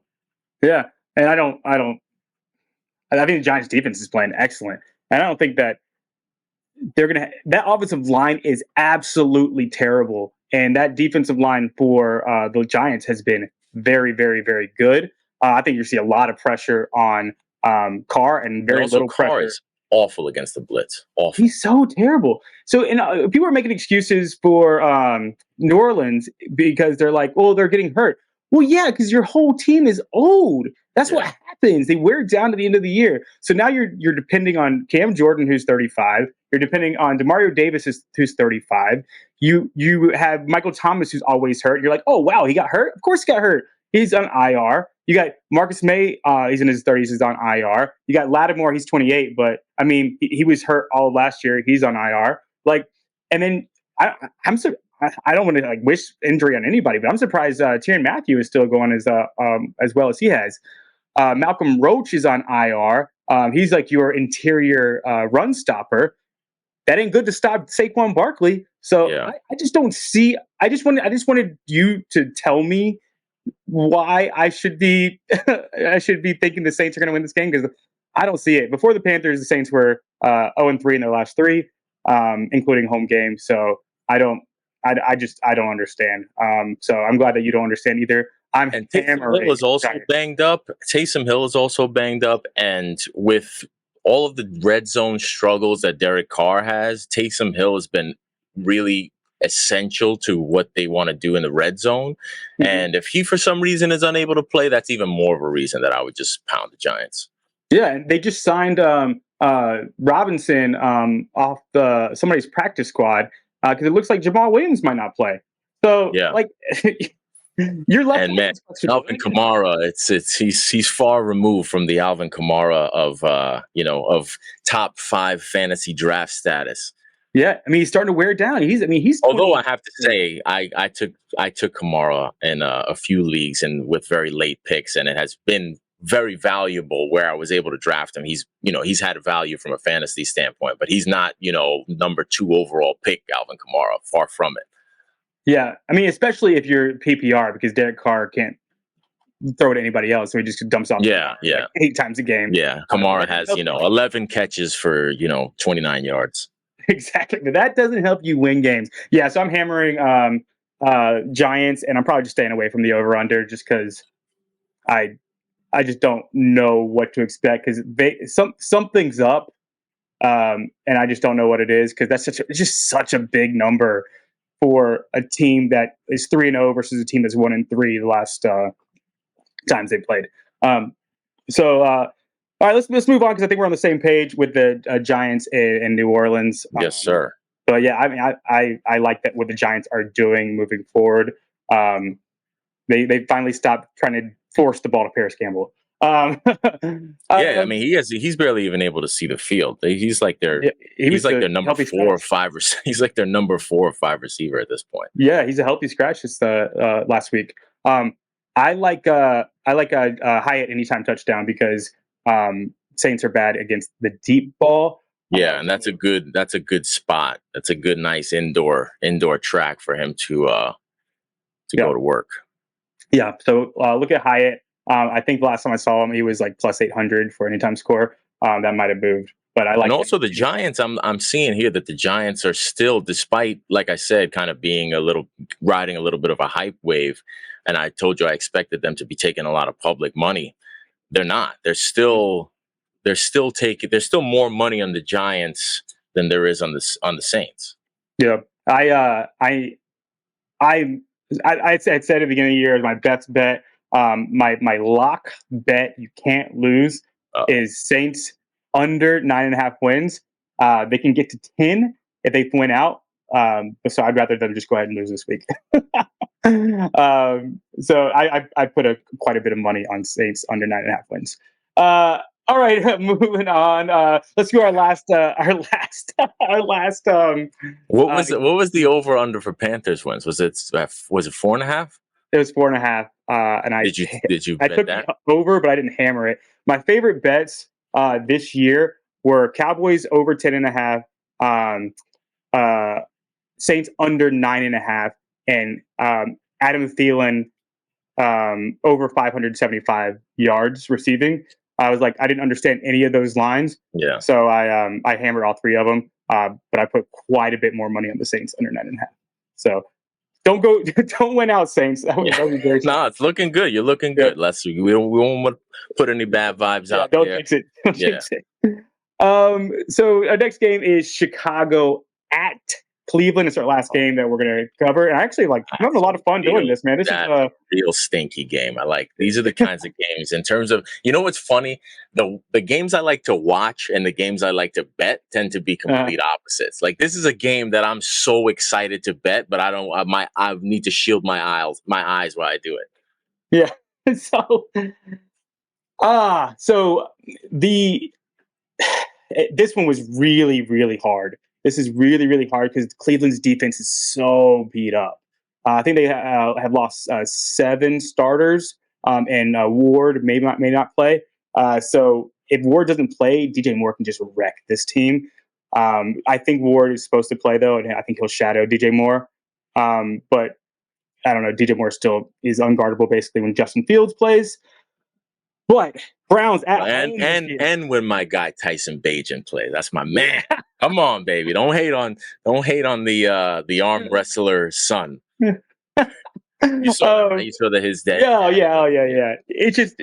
Yeah, and I think the Giants defense is playing excellent. And I don't think that that offensive line is absolutely terrible. And that defensive line for the Giants has been very, very, very good. I think you see a lot of pressure on Carr and very little Carr pressure. Is awful against the blitz. Awful. He's so terrible. So, people are making excuses for New Orleans because they're like, "Oh, they're getting hurt." Well, yeah, because your whole team is old. That's what happens. They wear down to the end of the year. So now you're depending on Cam Jordan, who's 35. You're depending on Demario Davis, who's 35. You have Michael Thomas, who's always hurt. You're like, oh wow, he got hurt. Of course, he got hurt. He's on IR. You got Marcus May. He's in his 30s. He's on IR. You got Lattimore. He's 28, but I mean, he was hurt all of last year. He's on IR. And then I don't want to wish injury on anybody, but I'm surprised Tyrann Mathieu is still going as well as he has. Malcolm Roach is on IR. He's like your interior run stopper. That ain't good to stop Saquon Barkley. So I just don't see. I just wanted you to tell me why I should be thinking the Saints are going to win this game, because I don't see it. Before the Panthers, the Saints were 0-3 in their last 3, including home games. So I don't understand. So I'm glad that you don't understand either. I'm And Taysom Hill hammering is also Giants. banged up. Taysom Hill is also banged up, and with all of the red zone struggles that Derek Carr has, Taysom Hill has been really essential to what they want to do in the red zone. And if he, for some reason, is unable to play, that's even more of a reason that I would just pound the Giants. Yeah, and they just signed Robinson off somebody's practice squad because it looks like Jamal Williams might not play. So, Yeah. like, you're left And with man, this question. Alvin Kamara, he's far removed from the Alvin Kamara of of top 5 fantasy draft status. Yeah, I mean, he's starting to wear down. He's Although 20. I have to say, I took Kamara in a few leagues and with very late picks, and it has been very valuable where I was able to draft him. He's had value from a fantasy standpoint, but he's not number 2 overall pick, Alvin Kamara. Far from it. Yeah, I mean, especially if you're PPR because Derek Carr can't throw it to anybody else, so he just dumps off Yeah. 8 times a game. Yeah, Kamara has 11 catches for 29 yards. Exactly, but that doesn't help you win games. Yeah, so I'm hammering Giants, and I'm probably just staying away from the over under just because I just don't know what to expect because something's up, and I just don't know what it is because it's just such a big number for a team that is 3-0 versus a team that's 1-3 the last times they played. All right, let's move on because I think we're on the same page with the Giants and New Orleans. Yes, sir. But yeah, I mean, I like that what the Giants are doing moving forward. They finally stopped trying to force the ball to Paris Campbell. I mean, he's barely even able to see the field. He's like their their number 4 or 5. He's like their number 4 or 5 receiver at this point. Yeah, he's a healthy scratch this last week. I like Hyatt anytime touchdown because Saints are bad against the deep ball. Yeah, and that's a good spot. That's a good, nice indoor track for him to go to work. Yeah. So look at Hyatt. I think the last time I saw him, he was like plus 800 for anytime score. That might have moved, but I like. And also the Giants. I'm seeing here that the Giants are still, despite, like I said, kind of riding a little bit of a hype wave. And I told you I expected them to be taking a lot of public money. They're not. There's still more money on the Giants than there is on the Saints. Yeah, I said at the beginning of the year, my best bet, my lock bet you can't lose is Saints under 9.5 wins. They can get to 10 if they win out. So I'd rather them just go ahead and lose this week. So I put quite a bit of money on Saints under 9.5 wins. All right, moving on. Let's do our last. What was the over under for Panthers wins? Was it 4.5? It was 4.5. And did you I bet took that over, but I didn't hammer it. My favorite bets this year were Cowboys over 10.5, Saints under 9.5, and Adam Thielen over 575 yards receiving. I was like, I didn't understand any of those lines. Yeah. So I hammered all 3 of them, but I put quite a bit more money on the Saints under 9.5. So don't win out, Saints. That would be very. No, it's looking good. You're looking good. We don't want to put any bad vibes out don't there. Fix it. Fix it. So our next game is Chicago at Cleveland. It's our last game that we're going to cover. And I'm having a lot of fun doing this, man. This is a real stinky game. These are the kinds of games in terms of, what's funny? The games I like to watch and the games I like to bet tend to be complete opposites. Like, this is a game that I'm so excited to bet, but I need to shield my eyes while I do it. Yeah. So this one was really, really hard. This is really, really hard because Cleveland's defense is so beat up. I think they have lost 7 starters, and Ward may not play. So if Ward doesn't play, DJ Moore can just wreck this team. I think Ward is supposed to play, though, and I think he'll shadow DJ Moore. But I don't know. DJ Moore still is unguardable, basically, when Justin Fields plays. But Browns at home and when my guy Tyson Bagent plays, that's my man. Come on, baby, don't hate on the arm wrestler's son. You saw that, right? um, You saw that his dad. yeah, Yeah, yeah, oh, yeah, yeah. yeah. It's just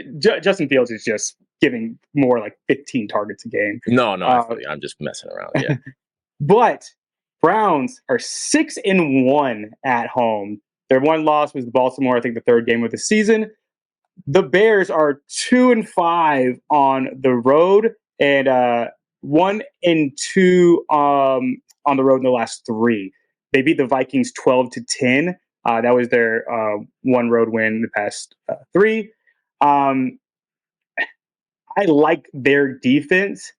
Justin Fields is just giving more like 15 targets a game. No, no, I Uh, feel you. I'm just messing around. Yeah. but Browns are 6-1 at home. Their one loss was Baltimore, I think the third game of the season. The Bears are 2-5 on the road and 1-2 on the road in the last three. They beat the Vikings 12-10. That was their one road win in the past three. Um, I like their defense,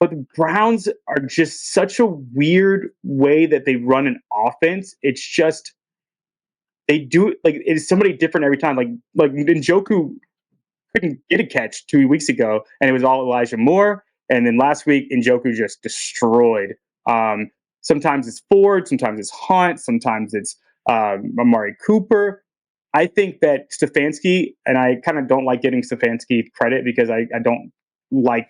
but the Browns are just such a weird way that they run an offense. It's just they do it like it's somebody different every time. Like Njoku couldn't get a catch 2 weeks ago, and it was all Elijah Moore. And then last week, Njoku just destroyed. Sometimes it's Ford, sometimes it's Hunt, sometimes it's Amari Cooper. I think that Stefanski, and I kind of don't like giving Stefanski credit because I don't like,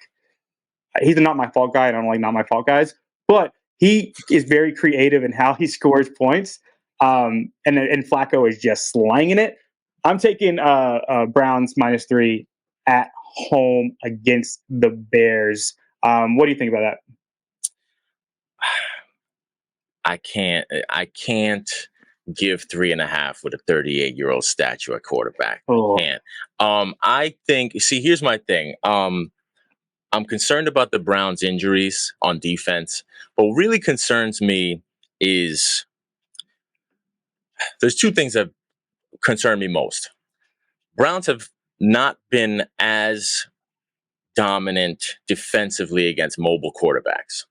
he's a not my fault guy. I don't like not my fault guys, but he is very creative in how he scores points. And Flacco is just slanging it. I'm taking Browns -3 at home against the Bears. What do you think about that? I can't give 3.5 with a 38-year-old statue at quarterback. I Oh, can't. I think. See, here's my thing. I'm concerned about the Browns' injuries on defense, but what really concerns me is there's two things that concern me most. Browns have not been as dominant defensively against mobile quarterbacks.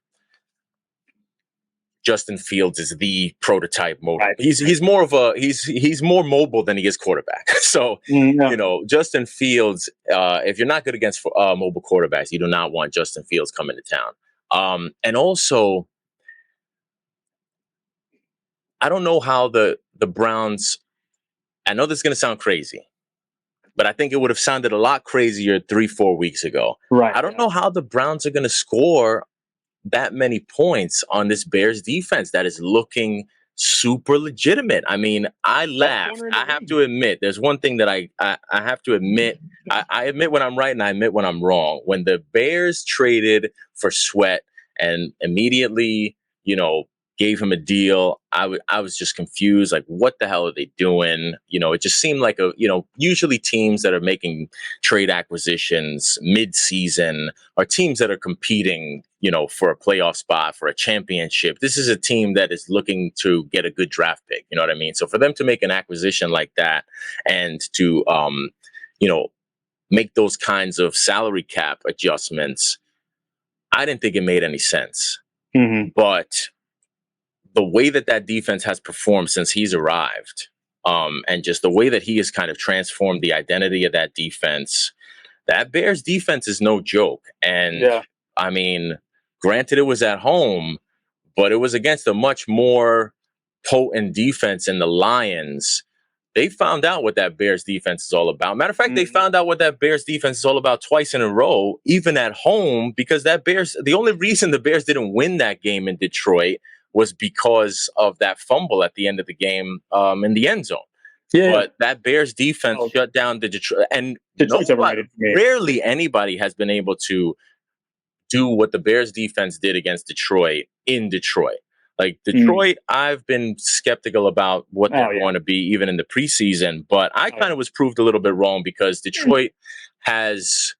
Justin Fields is the prototype mobile. right. He's more of a he's more mobile than he is quarterback. So No. Justin Fields. If you're not good against mobile quarterbacks, you do not want Justin Fields coming to town. And also, I don't know how the Browns. I know this is going to sound crazy, but I think it would have sounded a lot crazier 3-4 weeks ago. Right. I don't know how the Browns are going to score that many points on this Bears defense that is looking super legitimate. I mean, I Best laughed. corner in the I have league. to admit, there's one thing that I have to admit. I admit when I'm right and I admit when I'm wrong. When the Bears traded for Sweat and immediately, gave him a deal, I was just confused. Like, what the hell are they doing? It just seemed like usually teams that are making trade acquisitions mid-season are teams that are competing, for a playoff spot, for a championship. This is a team that is looking to get a good draft pick. You know what I mean? So for them to make an acquisition like that and to, you know, make those kinds of salary cap adjustments, I didn't think it made any sense. Mm-hmm. But the way that defense has performed since he's arrived, and just the way that he has kind of transformed the identity of that defense, that Bears defense is no joke. And Yeah. I mean, granted, it was at home, but it was against a much more potent defense in the Lions. They found out what that Bears defense is all about. Matter of fact, they Mm-hmm. found out what that Bears defense is all about twice in a row, even at home, because the only reason the Bears didn't win that game in Detroit was because of that fumble at the end of the game in the end zone. Yeah. But that Bears defense Oh, shut down the Detroit, and Detroit's overrated. Yeah. rarely anybody has been able to do what the Bears defense did against Detroit in Detroit. Like Detroit, I've been skeptical about what they're going to be even in the preseason, but I kind of was proved a little bit wrong because Detroit has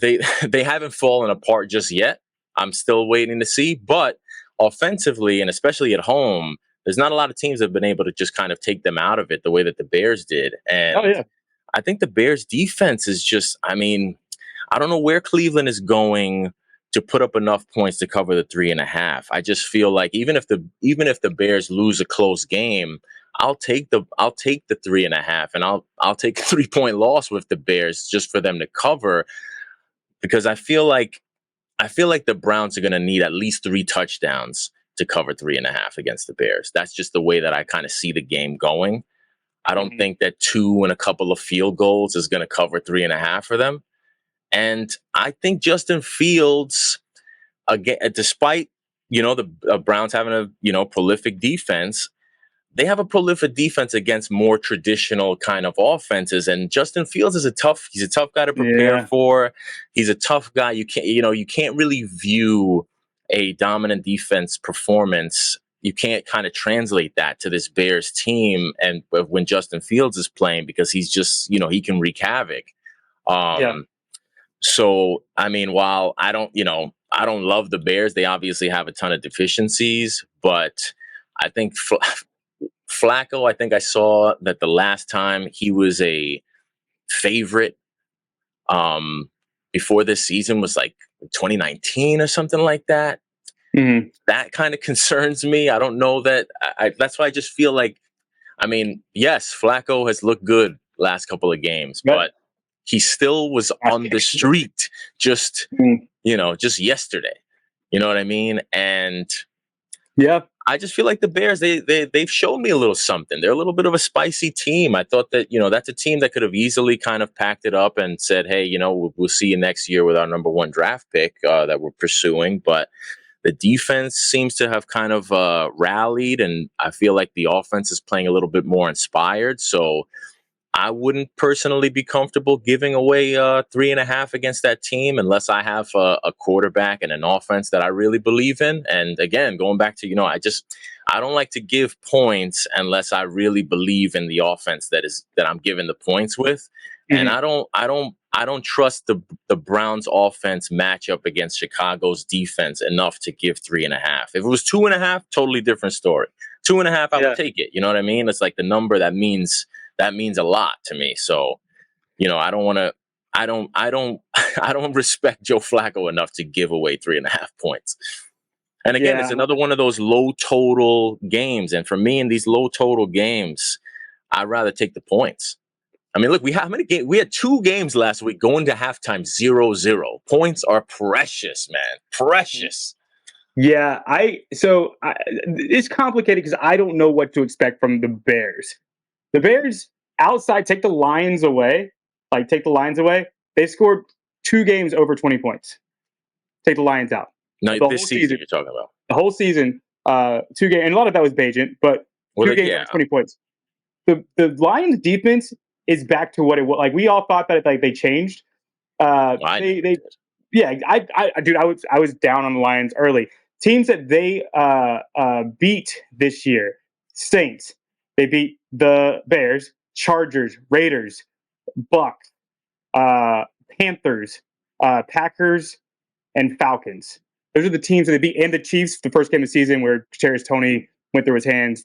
they haven't fallen apart just yet. I'm still waiting to see, but offensively and especially at home, there's not a lot of teams that have been able to just kind of take them out of it the way that the Bears did. And I think the Bears defense is just, I mean, I don't know where Cleveland is going to put up enough points to cover the 3.5. I just feel like even if the Bears lose a close game, I'll take the 3.5, and I'll take a 3-point loss with the Bears just for them to cover, because I feel like the Browns are going to need at least 3 touchdowns to cover 3.5 against the Bears. That's just the way that I kind of see the game going. I don't think that 2 and a couple of field goals is going to cover 3.5 for them. And I think Justin Fields, again, despite the Browns having a prolific defense, they have a prolific defense against more traditional kind of offenses. And Justin Fields is he's a tough guy to prepare Yeah. for. He's a tough guy. You can't really view a dominant defense performance. You can't kind of translate that to this Bears team and when Justin Fields is playing, because he's just, he can wreak havoc. Yeah. So, I mean, while I don't love the Bears, they obviously have a ton of deficiencies, but I think Flacco, I think I saw that the last time he was a favorite before this season was like 2019 or something like that. Mm-hmm. That kind of concerns me. I don't know that. That's why I just feel like, I mean, yes, Flacco has looked good last couple of games, but he still was on the street just, just yesterday. You know what I mean? And yeah, I just feel like the Bears, they've shown me a little something. They're a little bit of a spicy team. I thought that, that's a team that could have easily kind of packed it up and said, hey, we'll see you next year with our number 1 draft pick that we're pursuing. But the defense seems to have kind of rallied, and I feel like the offense is playing a little bit more inspired. So I wouldn't personally be comfortable giving away 3.5 against that team unless I have a quarterback and an offense that I really believe in. And again, going back to, I don't like to give points unless I really believe in the offense that I'm giving the points with. Mm-hmm. And I don't trust the Browns offense matchup against Chicago's defense enough to give 3.5. If it was 2.5, totally different story. 2.5, I would take it. You know what I mean? It's like the number that means a lot to me. So, I don't respect Joe Flacco enough to give away 3.5 points. And again, it's another one of those low total games. And for me, in these low total games, I'd rather take the points. I mean, look, how many games? We had 2 games last week going to halftime 0-0. Points are precious, man. Precious. Yeah, it's complicated because I don't know what to expect from the Bears. The Bears outside, take the Lions away. They scored 2 games over 20 points. Take the Lions out. No, this season you're talking about. The whole season, 2 games, and a lot of that was Bagent, but 2 games over 20 points. The Lions defense is back to what it was. Like, we all thought that they changed. I was down on the Lions early. Teams that they beat this year: Saints. They beat the Bears, Chargers, Raiders, Bucks, Panthers, Packers, and Falcons. Those are the teams that they beat, and the Chiefs. The first game of the season where Kadarius Toney went through his hands,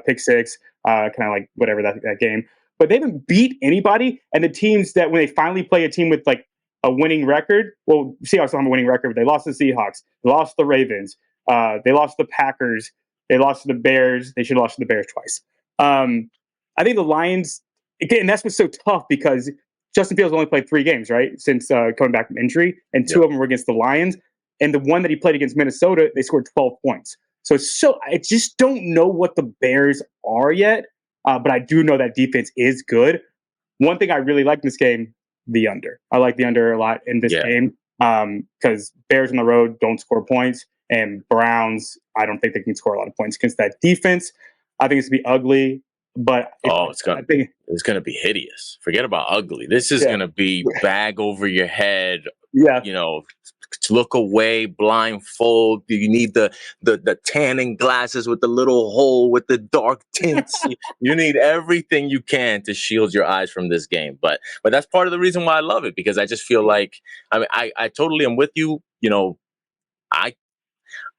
pick 6, kind of like whatever that game. But they haven't beat anybody. And the teams that when they finally play a team with like a winning record, well, Seahawks don't have a winning record, but they lost to the Seahawks, they lost to the Ravens, they lost to the Packers, they lost to the Bears. They should have lost to the Bears twice. I think the Lions, again, that's what's so tough because Justin Fields only played 3 games, right, since coming back from injury, and 2 of them were against the Lions. And the one that he played against Minnesota, they scored 12 points. So I just don't know what the Bears are yet, but I do know that defense is good. One thing I really like in this game, the under. I like the under a lot in this game because Bears on the road don't score points, and Browns, I don't think they can score a lot of points against that defense. I think it's going to be ugly. But it's gonna be hideous. Forget about ugly. This is gonna be bag over your head. Yeah, look away, blindfold. You need the tanning glasses with the little hole with the dark tints. You need everything you can to shield your eyes from this game. But that's part of the reason why I love it, because I just feel like, I mean, I totally am with you.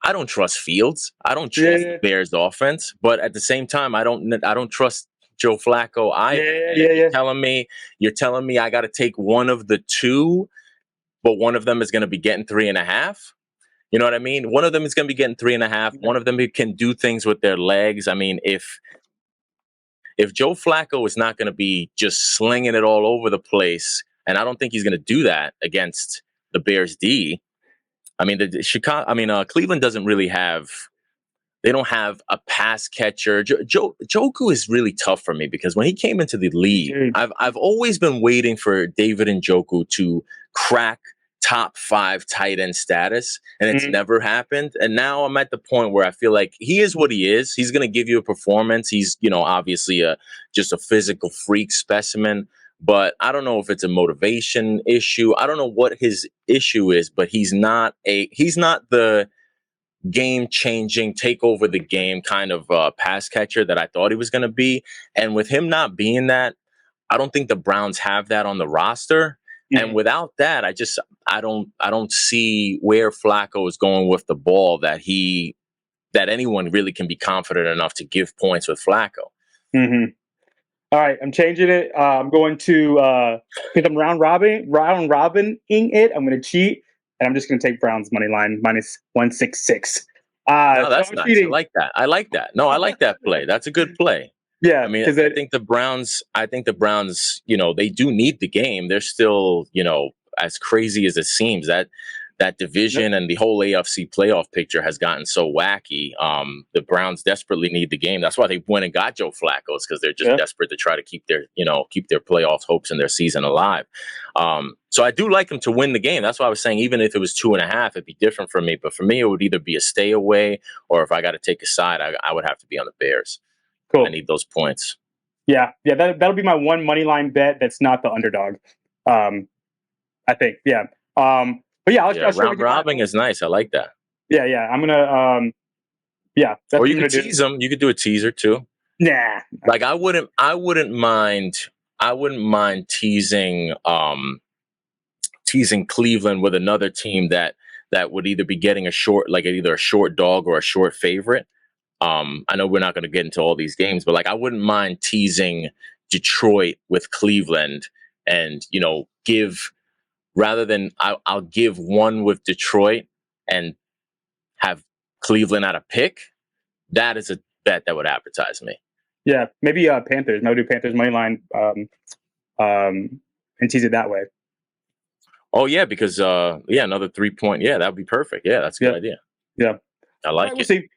I don't trust Fields. I don't trust the Bears offense, but at the same time, I don't trust Joe Flacco either. You're telling me I got to take one of the 2, but one of them is going to be getting 3.5. You know what I mean? One of them is going to be getting 3.5. One of them can do things with their legs. I mean, if Joe Flacco is not going to be just slinging it all over the place, and I don't think he's going to do that against the Bears D. I mean, Cleveland doesn't really have. They don't have a pass catcher. Njoku is really tough for me because when he came into the league, I've always been waiting for David Njoku to crack top 5 tight end status, and it's Mhm. never happened. And now I'm at the point where I feel like he is what he is. He's going to give you a performance. He's, obviously just a physical freak specimen, but I don't know if it's a motivation issue. I don't know what his issue is, but he's not the game changing, take over the game kind of pass catcher that I thought he was going to be. And with him not being that, I don't think the Browns have that on the roster. And Mhm. without that, I don't see where Flacco is going with the ball that anyone really can be confident enough to give points with Flacco. Mhm. All right, I'm changing it. I'm going to because I'm round robining it. I'm going to cheat, and I'm just going to take Browns money line minus 166. No, So that's I'm nice. I cheating. like that. I like that. No, I like that play. That's a good play. Yeah, I mean, because I think the Browns, they do need the game. They're still, as crazy as it seems, that division and the whole AFC playoff picture has gotten so wacky. The Browns desperately need the game. That's why they went and got Joe Flacco, because they're just desperate to try to keep their playoff hopes and their season alive. So I do like them to win the game. That's why I was saying, even if it was 2.5, it'd be different for me. But for me, it would either be a stay away, or if I got to take a side, I would have to be on the Bears. cool. I need those points. Yeah. That'll be my one money line bet. That's not the underdog. I think. Yeah. But yeah, I'll Yeah, share with round you. robbing is nice. I like that. Yeah. I'm gonna. Yeah. That's Or what you I'm could gonna do. tease them. You could do a teaser too. Nah. Like I wouldn't mind teasing Cleveland with another team that would either be getting either a short dog or a short favorite. I know we're not going to get into all these games, but like I wouldn't mind teasing Detroit with Cleveland, and give, rather than I'll give one with Detroit and have Cleveland at a pick. That is a bet that would advertise me. Yeah. Maybe Panthers. Maybe do Panthers money line. And tease it that way. Oh yeah, because another 3-point. Yeah, that would be perfect. Yeah, that's a good idea. Yeah. I All like right, we'll it. see.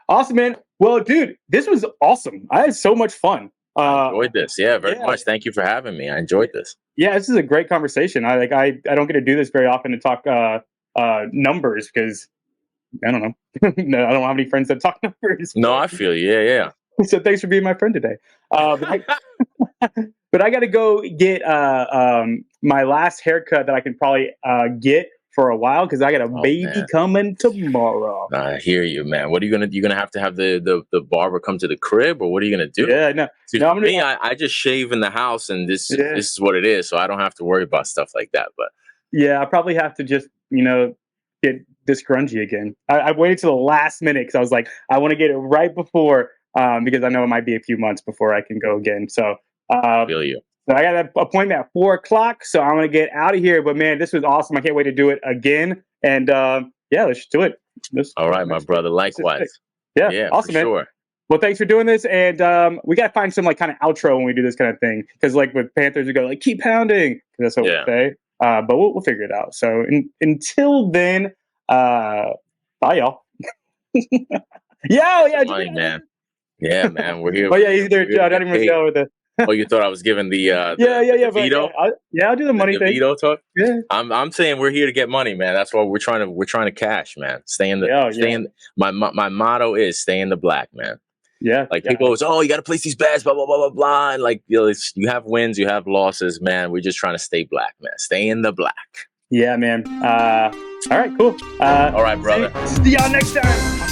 Awesome, man. Well, dude, this was awesome. I had so much fun. I enjoyed this. Yeah, very yeah. much. Thank you for having me. I enjoyed this. Yeah, this is a great conversation. I don't get to do this very often to talk numbers, because I don't know. No, I don't have any friends that talk numbers. No, I feel you. Yeah. So thanks for being my friend today. But I got to go get my last haircut that I can probably get for a while, because I got a baby coming tomorrow. I hear you, man. What are you gonna have to have the barber come to the crib, or what are you gonna do? Yeah, no. See, No, for me, I just shave in the house, and this is what it is, so I don't have to worry about stuff like that. But yeah, I probably have to just get this grungy again. I waited till the last minute, because I was like, I want to get it right before, because I know it might be a few months before I can go again. So I feel you. So I got an appointment at 4:00, so I'm gonna get out of here. But man, this was awesome. I can't wait to do it again. And yeah, let's do it. All right, my brother. Likewise. Yeah, awesome, man. Sure. Well, thanks for doing this, and we gotta find some kind of outro when we do this kind of thing, because like with Panthers, we go like keep pounding, because that's what we say. But we'll figure it out. So until then, bye, y'all. Yeah, Money, man. Yeah, man. We're here. Oh yeah, either John Miguel or the. Oh, you thought I was giving the veto? I'll do the money thing. Veto talk. Yeah, I'm saying we're here to get money, man. That's why we're trying to cash, man. Stay in the my motto is stay in the black, man. Yeah, like people always, you got to place these bets, blah blah blah blah blah, and like you have wins, you have losses, man. We're just trying to stay black, man. Stay in the black. Yeah, man. All right, cool. All right, brother. See y'all next time.